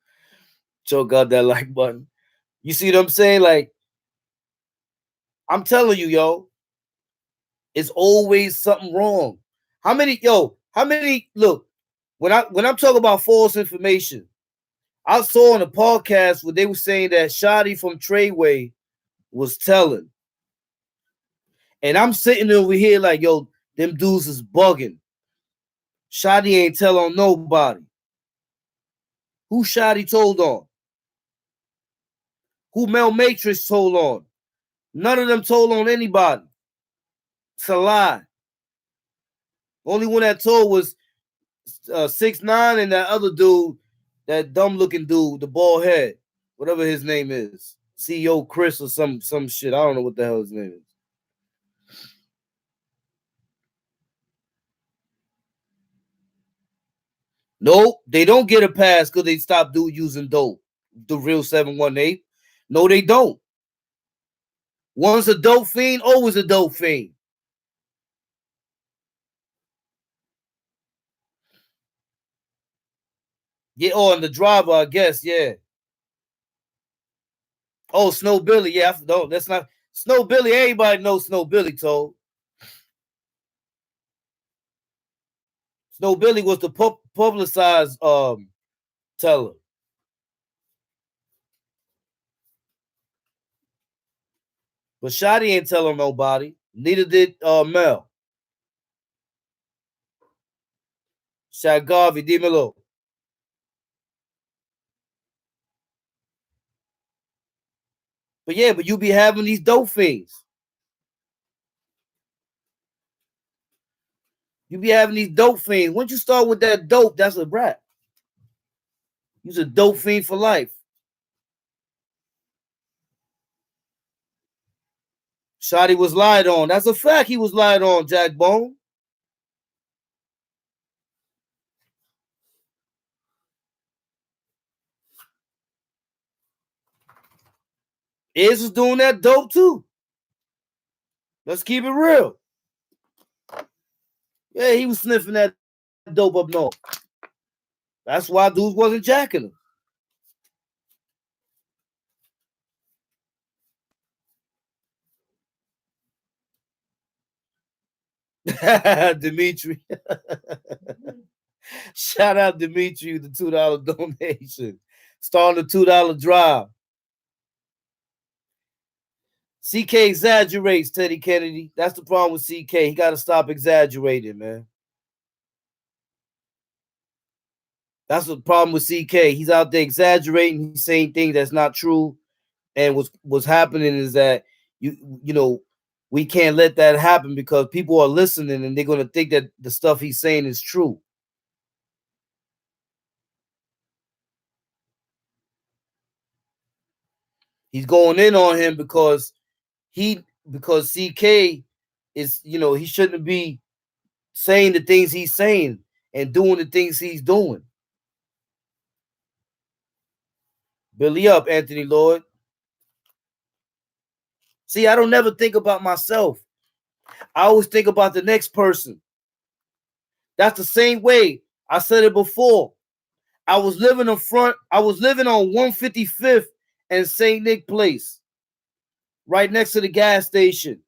Choke out that like button. You see what I'm saying? Like, I'm telling you, yo, it's always something wrong. How many, look, when I'm talking about false information, I saw on a podcast where they were saying that Shotty from Treyway was telling. And I'm sitting over here like, yo, them dudes is bugging. Shotty ain't tell on nobody. Who Shotty told on? Who Mel Matrix told on? None of them told on anybody. It's a lie. Only one that told was 6ix9ine and that other dude, that dumb looking dude, the bald head, whatever his name is, CEO Chris or some shit. I don't know what the hell his name is. Nope, they don't get a pass because they stopped using dope. The real 718. No, they don't. Once a dope fiend, always a dope fiend. Yeah, and the driver, I guess, yeah. Oh, Snow Billy, yeah, no, that's not Snow Billy. Everybody knows Snow Billy. Told Snow Billy was the publicized teller. But Shotty ain't telling nobody. Neither did Mel. Shot Garvey, dímelo. But yeah, but you be having these dope fiends. You be having these dope fiends. Once you start with that dope, that's a wrap. You's a dope fiend for life. Shotty was lied on. That's a fact. He was lied on, Jack Bone. Iz was doing that dope too. Let's keep it real. Yeah, he was sniffing that dope up north. That's why dudes wasn't jacking him. Dimitri. Shout out Dimitri, the $2 donation. Starting the $2 drive. CK exaggerates, Teddy Kennedy. That's the problem with CK. He got to stop exaggerating, man. That's the problem with CK. He's out there exaggerating. He's saying things that's not true. And what's happening is that you know, we can't let that happen because people are listening and they're going to think that the stuff he's saying is true. He's going in on him because CK is, you know, he shouldn't be saying the things he's saying and doing the things he's doing. Billy up, Anthony Lloyd. See, I don't never think about myself. I always think about the next person. That's the same way. I said it before. I was living on 155th and St. Nick Place, right next to the gas station.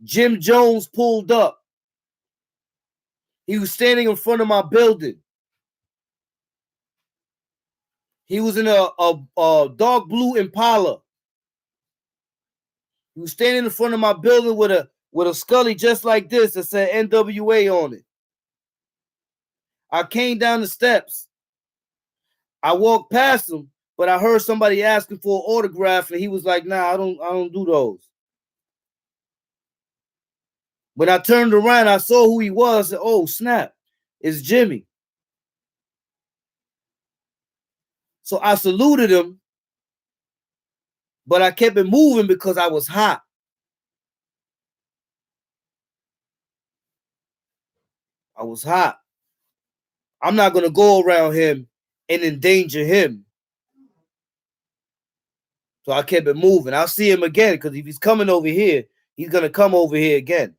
Jim Jones pulled up. He was standing in front of my building. He was in a dark blue Impala. He was standing in front of my building with a Scully just like this that said NWA on it. I came down the steps. I walked past him, but I heard somebody asking for an autograph, and he was like, "Nah, I don't do those." When I turned around, I saw who he was. I said, "Oh, snap, it's Jimmy." So I saluted him, but I kept it moving because I was hot. I was hot. I'm not going to go around him and endanger him. So I kept it moving. I'll see him again because if he's coming over here, he's going to come over here again.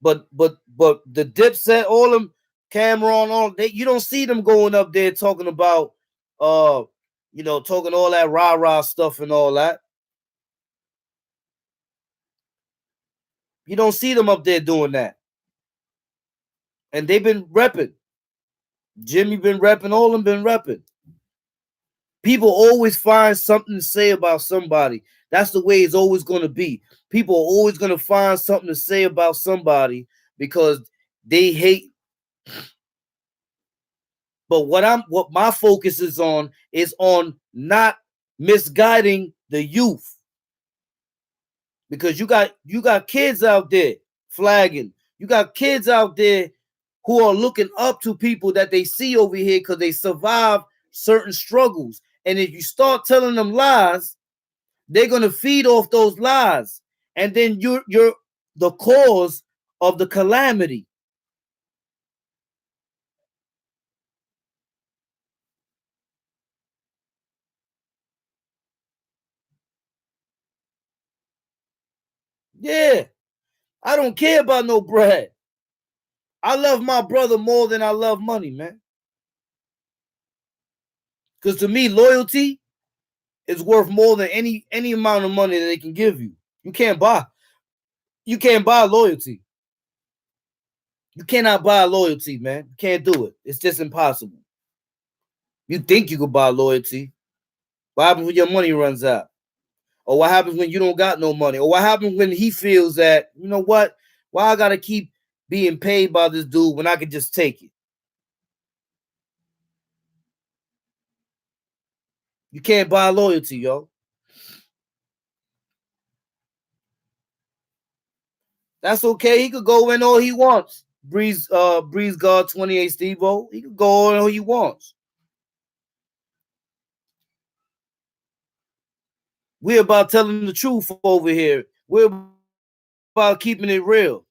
But the Dipset, all them, Cameron, all you don't see them going up there talking about talking all that rah-rah stuff and all that. You don't see them up there doing that. And they've been repping. Jimmy been repping, all of them been repping. People always find something to say about somebody. That's the way it's always going to be. People are always going to find something to say about somebody because they hate. But what my focus is on not misguiding the youth. Because you got kids out there flagging. You got kids out there who are looking up to people that they see over here because they survive certain struggles. And if you start telling them lies, they're gonna feed off those lies. And then you're the cause of the calamity. Yeah, I don't care about no bread. I love my brother more than I love money, man. Because to me, loyalty is worth more than any amount of money that they can give you. You can't buy loyalty. You cannot buy loyalty, man. You can't do it. It's just impossible. You think you could buy loyalty. What happens when your money runs out? Or what happens when you don't got no money? Or what happens when he feels that, you know what? Why I gotta keep being paid by this dude when I could just take it? You can't buy loyalty, yo. That's okay. He could go in all he wants. Breeze Guard 28 Steve-O. He could go in all he wants. We're about telling the truth over here. We're about keeping it real.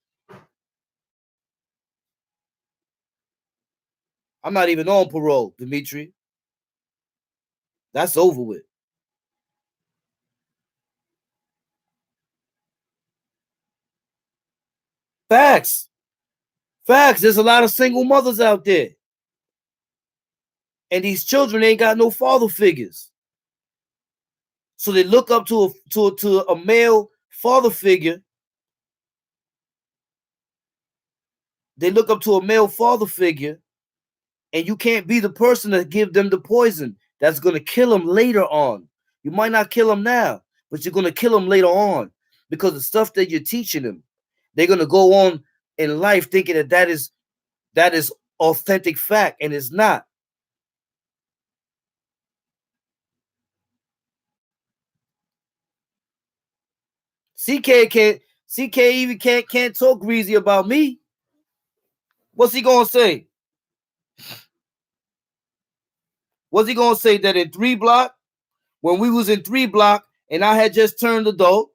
I'm not even on parole, Dimitri. That's over with. Facts. Facts. There's a lot of single mothers out there. And these children ain't got no father figures. So they look up to a male father figure. They look up to a male father figure, and you can't be the person to give them the poison that's going to kill them later on. You might not kill them now, but you're going to kill them later on because the stuff that you're teaching them, they're going to go on in life thinking that is authentic fact, and it's not. CK even can't talk greasy about me. What's he gonna say? What's he gonna say that in 3 Block, when we was in 3 Block and I had just turned adult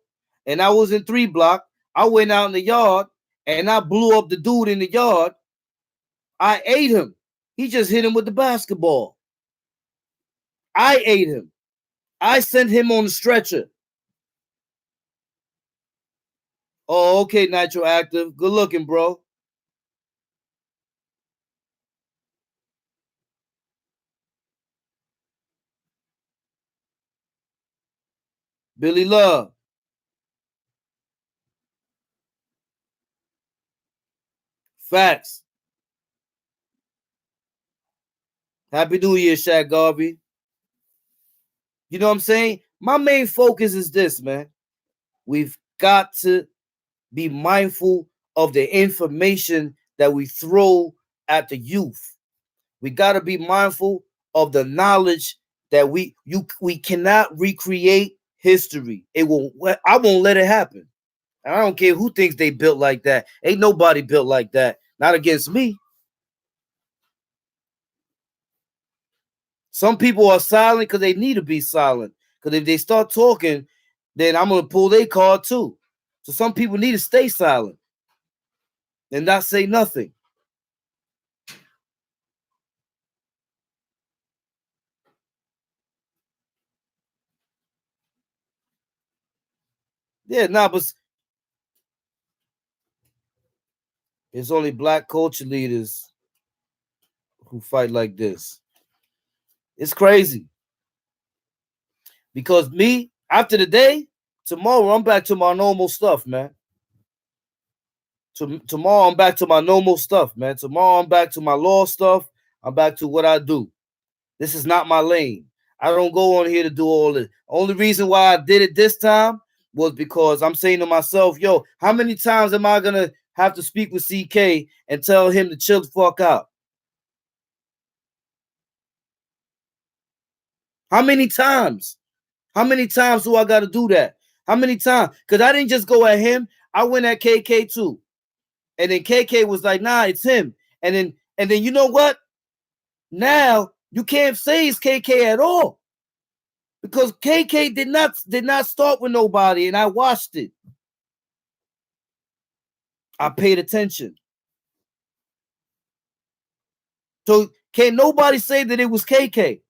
and I was in 3 Block, I went out in the yard and I blew up the dude in the yard. I ate him. He just hit him with the basketball. I ate him. I sent him on the stretcher. Oh, okay, Nitro Active. Good looking, bro. Billy Love. Facts. Happy New Year, Shaq Garvey. You know what I'm saying? My main focus is this, man. We've got to be mindful of the information that we throw at the youth. We got to be mindful of the knowledge that we cannot recreate history. I won't let it happen. I don't care who thinks they built like that. Ain't nobody built like that. Not against me. Some people are silent because they need to be silent. Because if they start talking, then I'm going to pull their card too. So some people need to stay silent and not say nothing. Yeah, but it's only black culture leaders who fight like this. It's crazy. Because me, after the day, tomorrow I'm back to my normal stuff, man. Tomorrow I'm back to my normal stuff, man. Tomorrow I'm back to my law stuff. I'm back to what I do. This is not my lane. I don't go on here to do all this. Only reason why I did it this time was because I'm saying to myself, yo, how many times am I gonna have to speak with CK and tell him to chill the fuck out? How many times? How many times do I got to do that? How many times? Because I didn't just go at him. I went at KK too. And then KK was like, nah, it's him. And then you know what? Now you can't say it's KK at all. Because KK did not start with nobody, and I watched it. I paid attention. So can't nobody say that it was KK.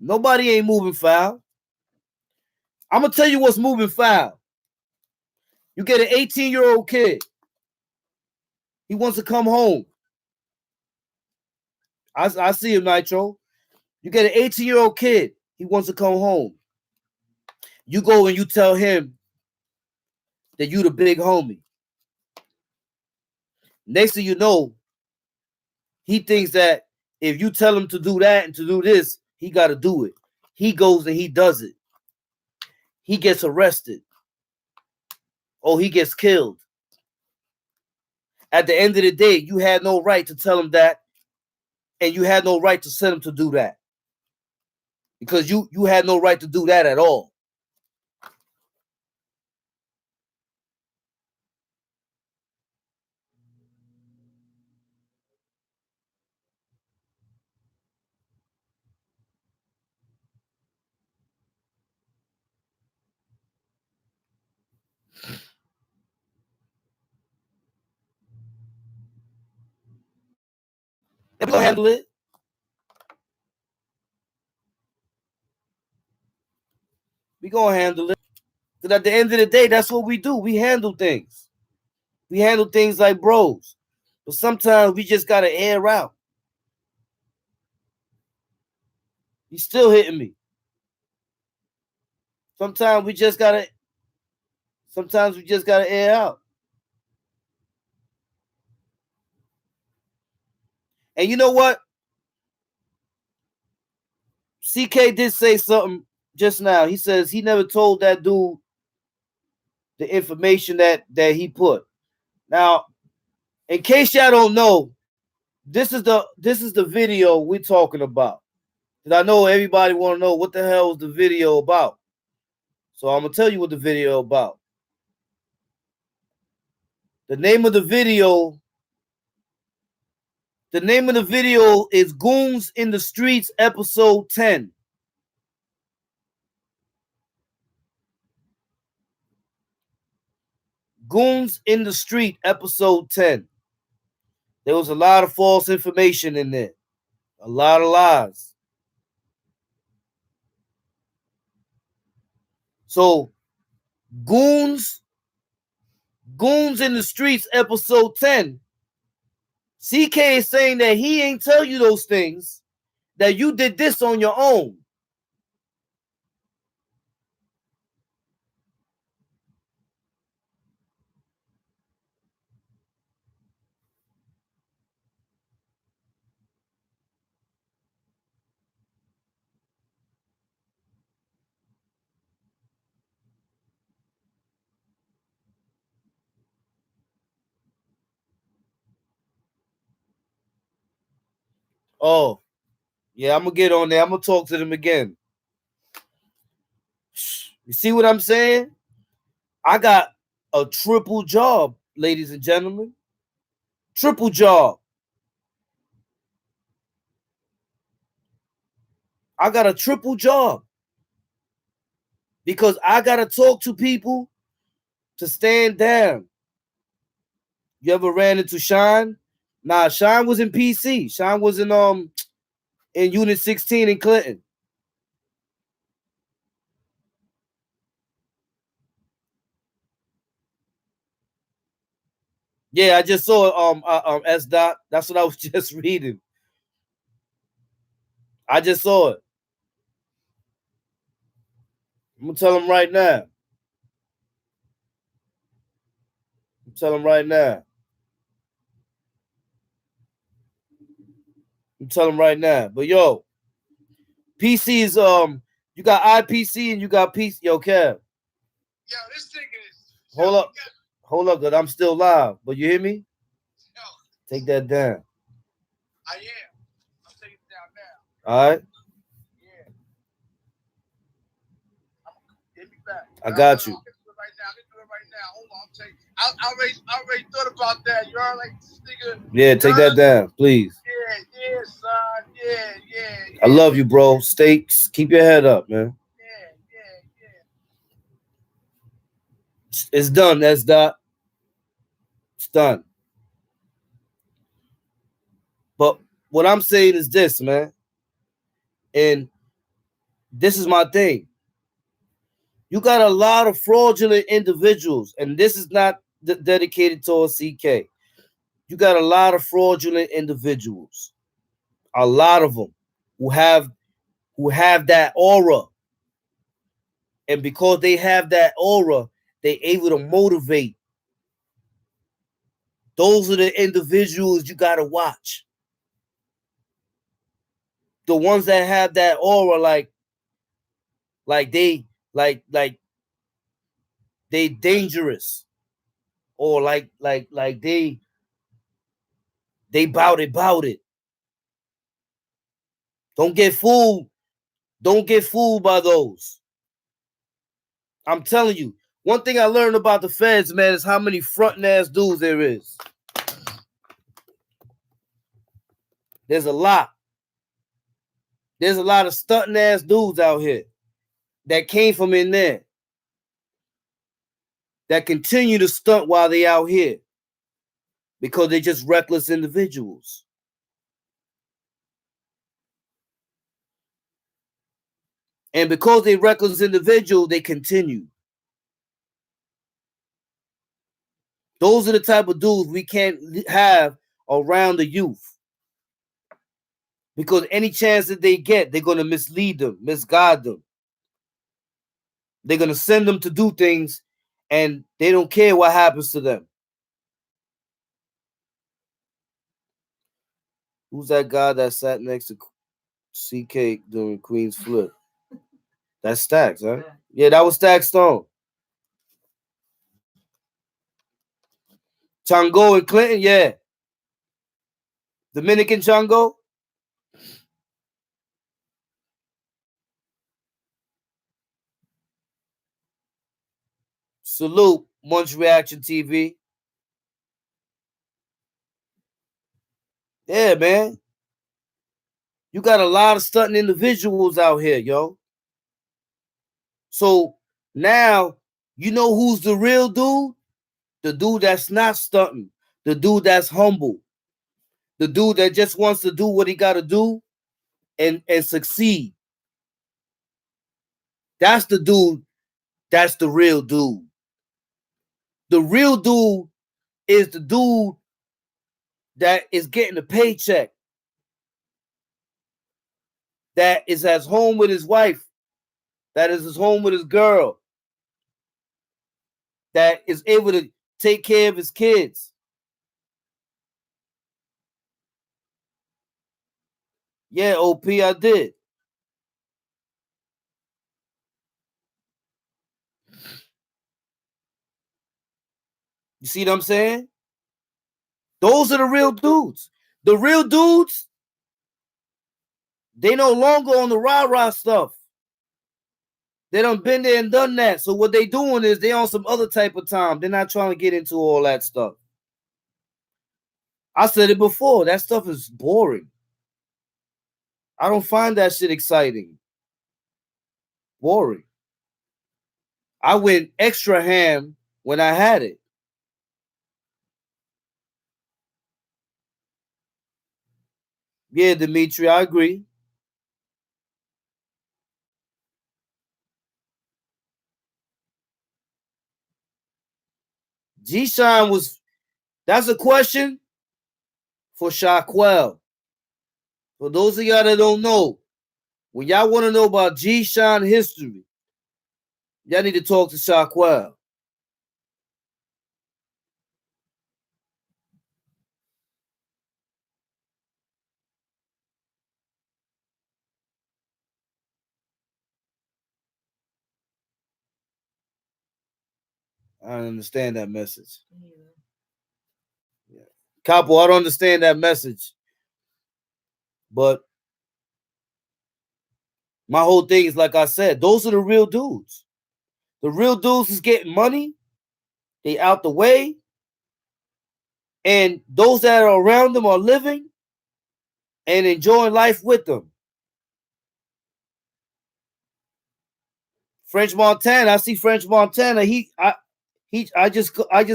Nobody ain't moving foul. I'm gonna tell you what's moving foul. You get an 18-year-old kid. He wants to come home. I see him, Nitro. You get an 18-year-old kid. He wants to come home. You go and you tell him that you the big homie. Next thing you know, he thinks that if you tell him to do that and to do this, he got to do it. He goes and he does it. He gets arrested. Or he gets killed. At the end of the day, you had no right to tell him that, and you had no right to send him to do that. Because you had no right to do that at all. We're gonna handle it. We're gonna handle it. Because at the end of the day, that's what we do. We handle things. We handle things like bros. But sometimes we just gotta air out. He's still hitting me. Sometimes we just gotta air out. And you know what? CK did say something just now. He says he never told that dude the information that he put. Now, in case y'all don't know, this is the video we're talking about. Because I know everybody want to know what the hell is the video about. So I'm gonna tell you what the video about. The name of the video is Goons in the Streets, episode 10. Goons in the Street, episode 10. There was a lot of false information in there. A lot of lies. So, Goons in the Streets, episode 10. CK is saying that he ain't tell you those things, that you did this on your own. Oh, yeah, I'm going to get on there. I'm going to talk to them again. You see what I'm saying? I got a triple job, ladies and gentlemen. Triple job. I got a triple job. Because I got to talk to people to stand down. You ever ran into Sean? Nah, Sean was in PC. Sean was in Unit 16 in Clinton. Yeah, I just saw S Dot. That's what I was just reading. I just saw it. I'm gonna tell him right now. Tell him right now. But yo, PC is you got IPC and you got PC. Yo, Kev. Yo, this thing is. Hold up, good. I'm still live, but you hear me? Take that down. I am. I'm taking it down now. All right, Yeah. Get me back. I got you. I can do it right now. I can do it right now. Hold on. I'm taking. I already thought about that. You heard like this nigga. Yeah, take that down, please. Yeah, son. Yeah. I love you, bro. Stay, keep your head up, man. Yeah. It's done. That's that. It's done. But what I'm saying is this, man. And this is my thing. You got a lot of fraudulent individuals, and this is not dedicated towards CK. You got a lot of fraudulent individuals, a lot of them who have that aura, and because they have that aura, they able to motivate. Those are the individuals you gotta watch. The ones that have that aura, like they they dangerous, or like they bout it. Don't get fooled. Don't get fooled by those. I'm telling you, one thing I learned about the feds, man, is how many frontin' ass dudes there is. There's a lot. There's a lot of stunting ass dudes out here that came from in there that continue to stunt while they out here because they're just reckless individuals. And because they're reckless individuals, they continue. Those are the type of dudes we can't have around the youth. Because any chance that they get, they're going to mislead them, misguide them. They're going to send them to do things, and they don't care what happens to them. Who's that guy that sat next to CK during Queen's Flip? That's Stacks, huh? Yeah, that was Stack Stone. Chango and Clinton, yeah. Dominican Chango. Salute, Munch Reaction TV. Yeah, man. You got a lot of stunting individuals out here, yo. So now you know who's the real dude? The dude that's not stunting. The dude that's humble. The dude that just wants to do what he got to do and succeed. That's the dude. That's the real dude. The real dude is the dude that is getting a paycheck, that is at home with his wife, that is at home with his girl, that is able to take care of his kids. Yeah, OP, I did. You see what I'm saying? Those are the real dudes. The real dudes, they no longer on the rah-rah stuff. They done been there and done that. So what they doing is they on some other type of time. They're not trying to get into all that stuff. I said it before. That stuff is boring. I don't find that shit exciting. Boring. I went extra ham when I had it. Yeah, Dimitri, I agree. G-Shine was, that's a question for Shaquell. For those of y'all that don't know, when y'all want to know about G-Shine history, y'all need to talk to Shaquell. I don't understand that message. Yeah. Capo, I don't understand that message. But my whole thing is, like I said, those are the real dudes. The real dudes is getting money. They out the way. And those that are around them are living and enjoying life with them. French Montana, I see French Montana. I just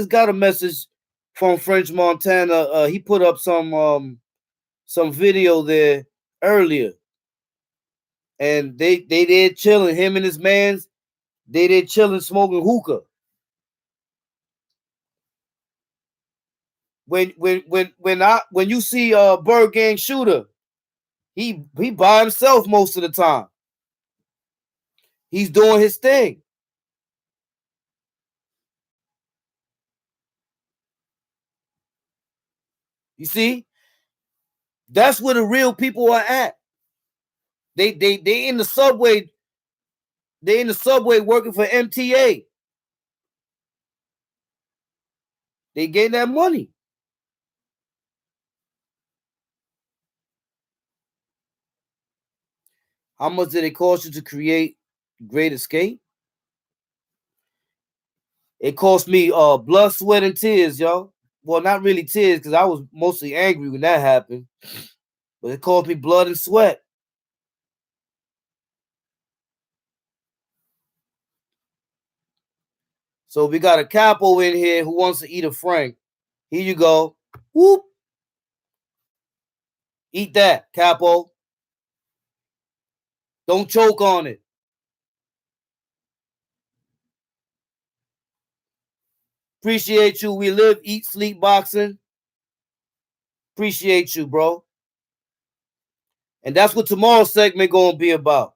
got a message from French Montana. He put up some video there earlier, and they did chilling. Him and his mans, they did chilling, smoking hookah. When you see Bird Gang Shooter, he by himself most of the time. He's doing his thing. You see, that's where the real people are at. They in the subway. They in the subway working for MTA. They getting that money. How much did it cost you to create Great Escape? It cost me blood, sweat, and tears, y'all. Well, not really tears, because I was mostly angry when that happened. But it cost me blood and sweat. So we got a capo in here who wants to eat a Frank. Here you go. Whoop. Eat that, capo. Don't choke on it. Appreciate you. We live, eat, sleep, boxing. Appreciate you, bro. And that's what tomorrow's segment gonna be about.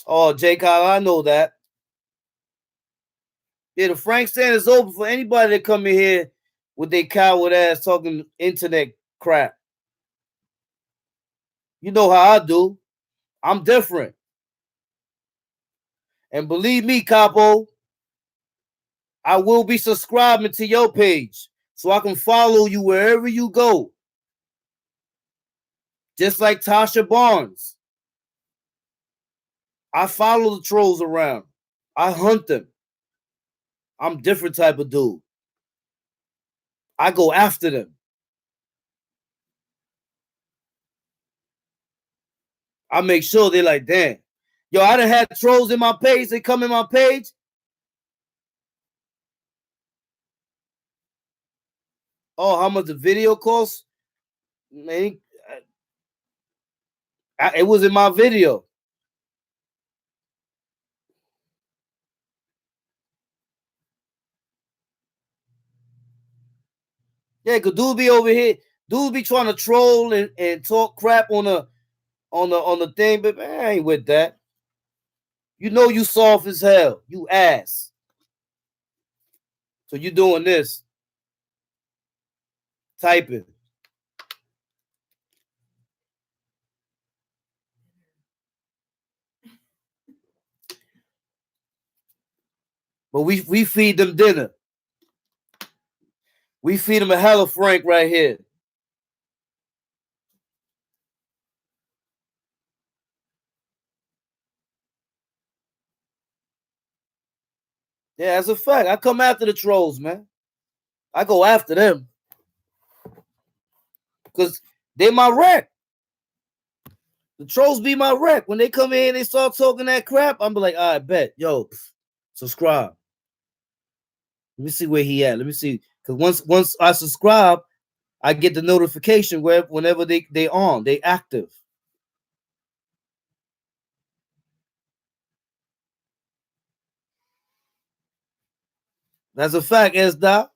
Oh, J. Kyle, I know that. Yeah, the Frank stand is open for anybody that come in here with their coward ass talking internet crap. You know how I do. I'm different. And believe me, Capo, I will be subscribing to your page so I can follow you wherever you go. Just like Tasha Barnes. I follow the trolls around. I hunt them. I'm a different type of dude. I go after them. I make sure they're like, damn. Yo, I done had trolls in my page. They come in my page. Oh, how much the video costs? Man, it was in my video. Yeah, cause dude be over here. Dude be trying to troll and talk crap on the thing, but man, I ain't with that. You know you soft as hell. You ass. So you doing this. Typing. But we feed them dinner. We feed them a hella Frank right here. Yeah, that's a fact. I come after the trolls, man. I go after them. Because they my wreck. The trolls be my wreck. When they come in, they start talking that crap. I'm be like, all right, bet. Yo, subscribe. Let me see where he at. Let me see. Because once I subscribe, I get the notification whenever they on. They active. That's a fact, Esda.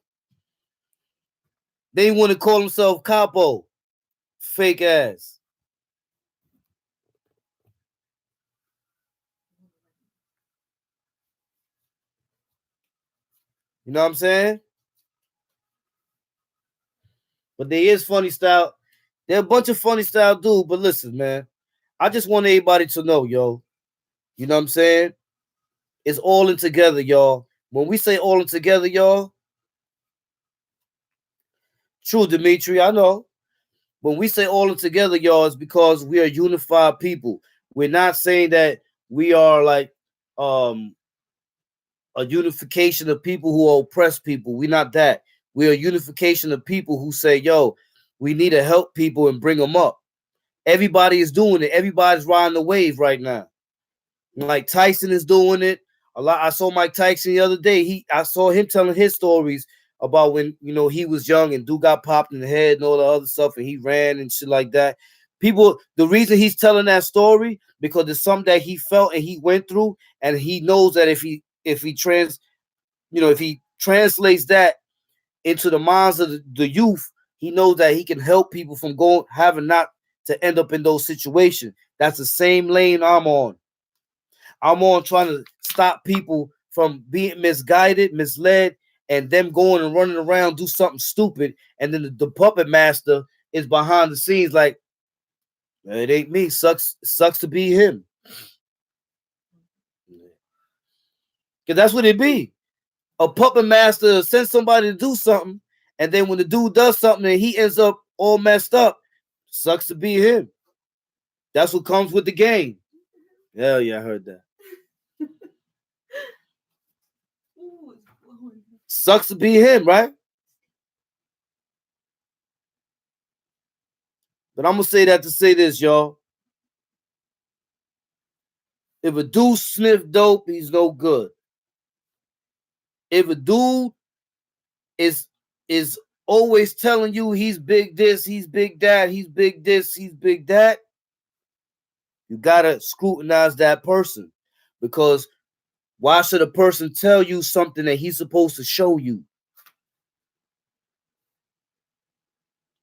They want to call themselves Capo. Fake ass. You know what I'm saying? But there is funny style. They're a bunch of funny style dudes. But listen, man. I just want everybody to know, yo. You know what I'm saying? It's all in together, y'all. When we say all together, y'all, true, Dimitri, I know. When we say all together, y'all, it's because we are unified people. We're not saying that we are like a unification of people who oppress people. We're not that. We're a unification of people who say, yo, we need to help people and bring them up. Everybody is doing it. Everybody's riding the wave right now. Like Tyson is doing it. A lot. I saw Mike Tyson the other day. I saw him telling his stories about when he was young and dude got popped in the head and all the other stuff, and he ran and shit like that. People, the reason he's telling that story because it's something that he felt and he went through, and he knows that if he translates that into the minds of the youth, he knows that he can help people from having not to end up in those situations. That's the same lane I'm on. I'm on trying to stop people from being misguided, misled, and them going and running around, do something stupid. And then the puppet master is behind the scenes like, it ain't me. Sucks to be him. Because that's what it be. A puppet master sends somebody to do something, and then when the dude does something and he ends up all messed up, sucks to be him. That's what comes with the game. Hell yeah, I heard that. Sucks to be him, right? But I'm going to say that to say this, y'all. If a dude sniff dope, he's no good. If a dude is always telling you he's big this, he's big that, he's big this, he's big that, you got to scrutinize that person. Because why should a person tell you something that he's supposed to show you?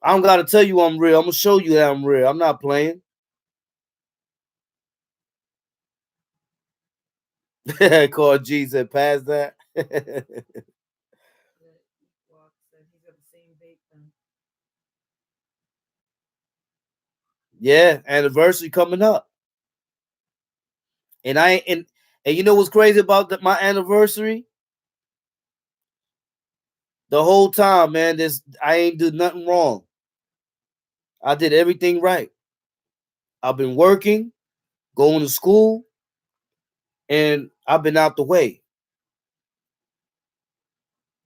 I don't got to tell you I'm real. I'm going to show you that I'm real. I'm not playing. Call G said, pass that. Yeah, anniversary coming up. And and you know what's crazy about my anniversary? The whole time, man, I ain't do nothing wrong. I did everything right. I've been working, going to school, and I've been out the way.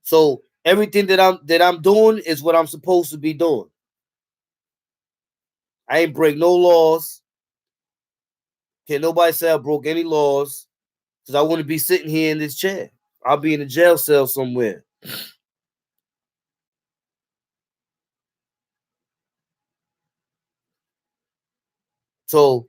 So everything that I'm doing is what I'm supposed to be doing. I ain't break no laws. Can't nobody say I broke any laws, because I wouldn't be sitting here in this chair. I'll be in a jail cell somewhere. So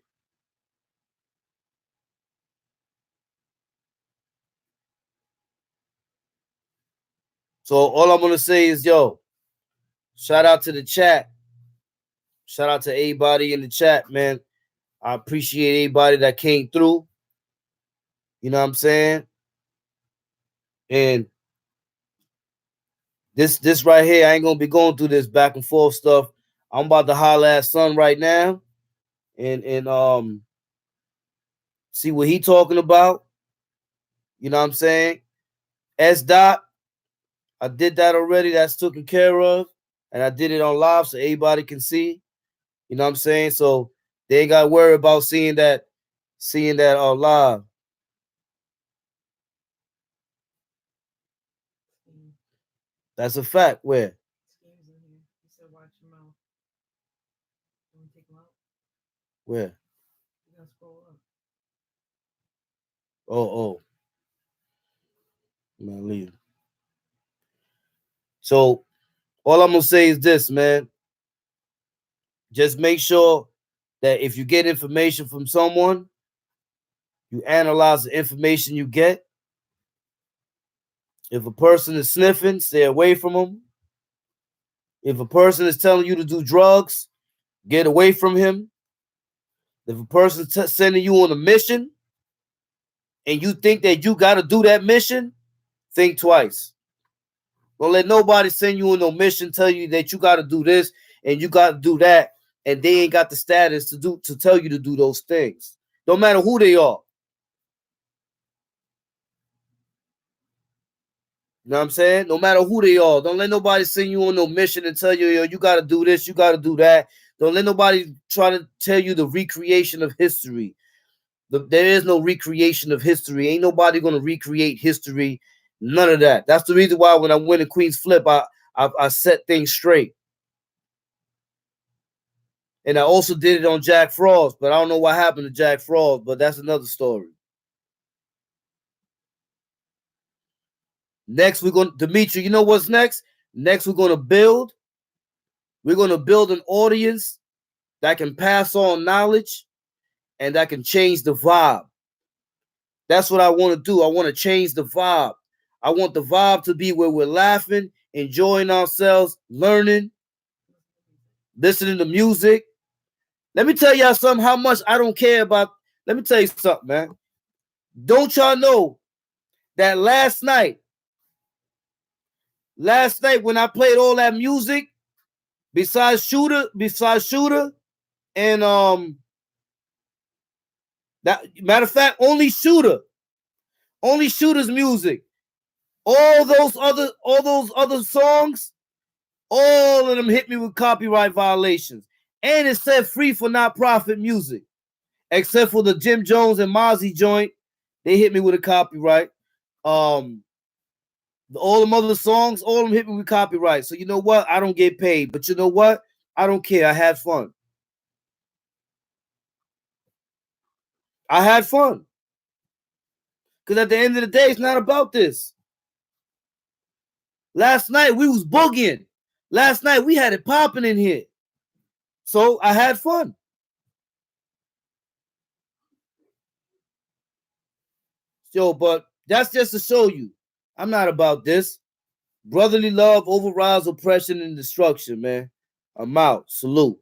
all I'm gonna say is, yo, shout out to the chat. Shout out to everybody in the chat, man. I appreciate everybody that came through. You know what I'm saying? And this right here, I ain't gonna be going through this back and forth stuff. I'm about to holler at Son right now and see what he talking about. You know what I'm saying? S dot, I did that already. That's taken care of, and I did it on live so everybody can see. You know what I'm saying? So they ain't got to worry about seeing that on live. That's a fact. Where? Where? Oh. Man, leave. So all I'm gonna say is this, man. Just make sure that if you get information from someone, you analyze the information you get. If a person is sniffing, stay away from them. If a person is telling you to do drugs, get away from him. If a person is sending you on a mission and you think that you got to do that mission, think twice. Don't let nobody send you on no mission, tell you that you got to do this and you got to do that, and they ain't got the status to tell you to do those things. Don't matter who they are. You know what I'm saying? No matter who they are. Don't let nobody send you on no mission and tell you, yo, you got to do this, you got to do that. Don't let nobody try to tell you the recreation of history. There is no recreation of history. Ain't nobody going to recreate history. None of that. That's the reason why when I went to Queen's Flip, I set things straight. And I also did it on Jack Frost, but I don't know what happened to Jack Frost, but that's another story. Next, we're going to, Dimitri, you know what's next? Next, we're going to build. We're going to build an audience that can pass on knowledge and that can change the vibe. That's what I want to do. I want to change the vibe. I want the vibe to be where we're laughing, enjoying ourselves, learning, listening to music. Let me tell y'all something, how much I don't care about. Let me tell you something, man. Don't y'all know that last night when I played all that music, besides Shooter, and that matter of fact, only Shooter's music. All those other songs, all of them hit me with copyright violations. And it said free for not-profit music. Except for the Jim Jones and Mozzie joint. They hit me with a copyright. All the other songs, all of them hit me with copyright. So you know what? I don't get paid. But you know what? I don't care. I had fun. Because at the end of the day, it's not about this. Last night, we was boogieing. Last night, we had it popping in here. So I had fun. Yo, but that's just to show you, I'm not about this. Brotherly love overrides oppression and destruction, man. I'm out. Salute.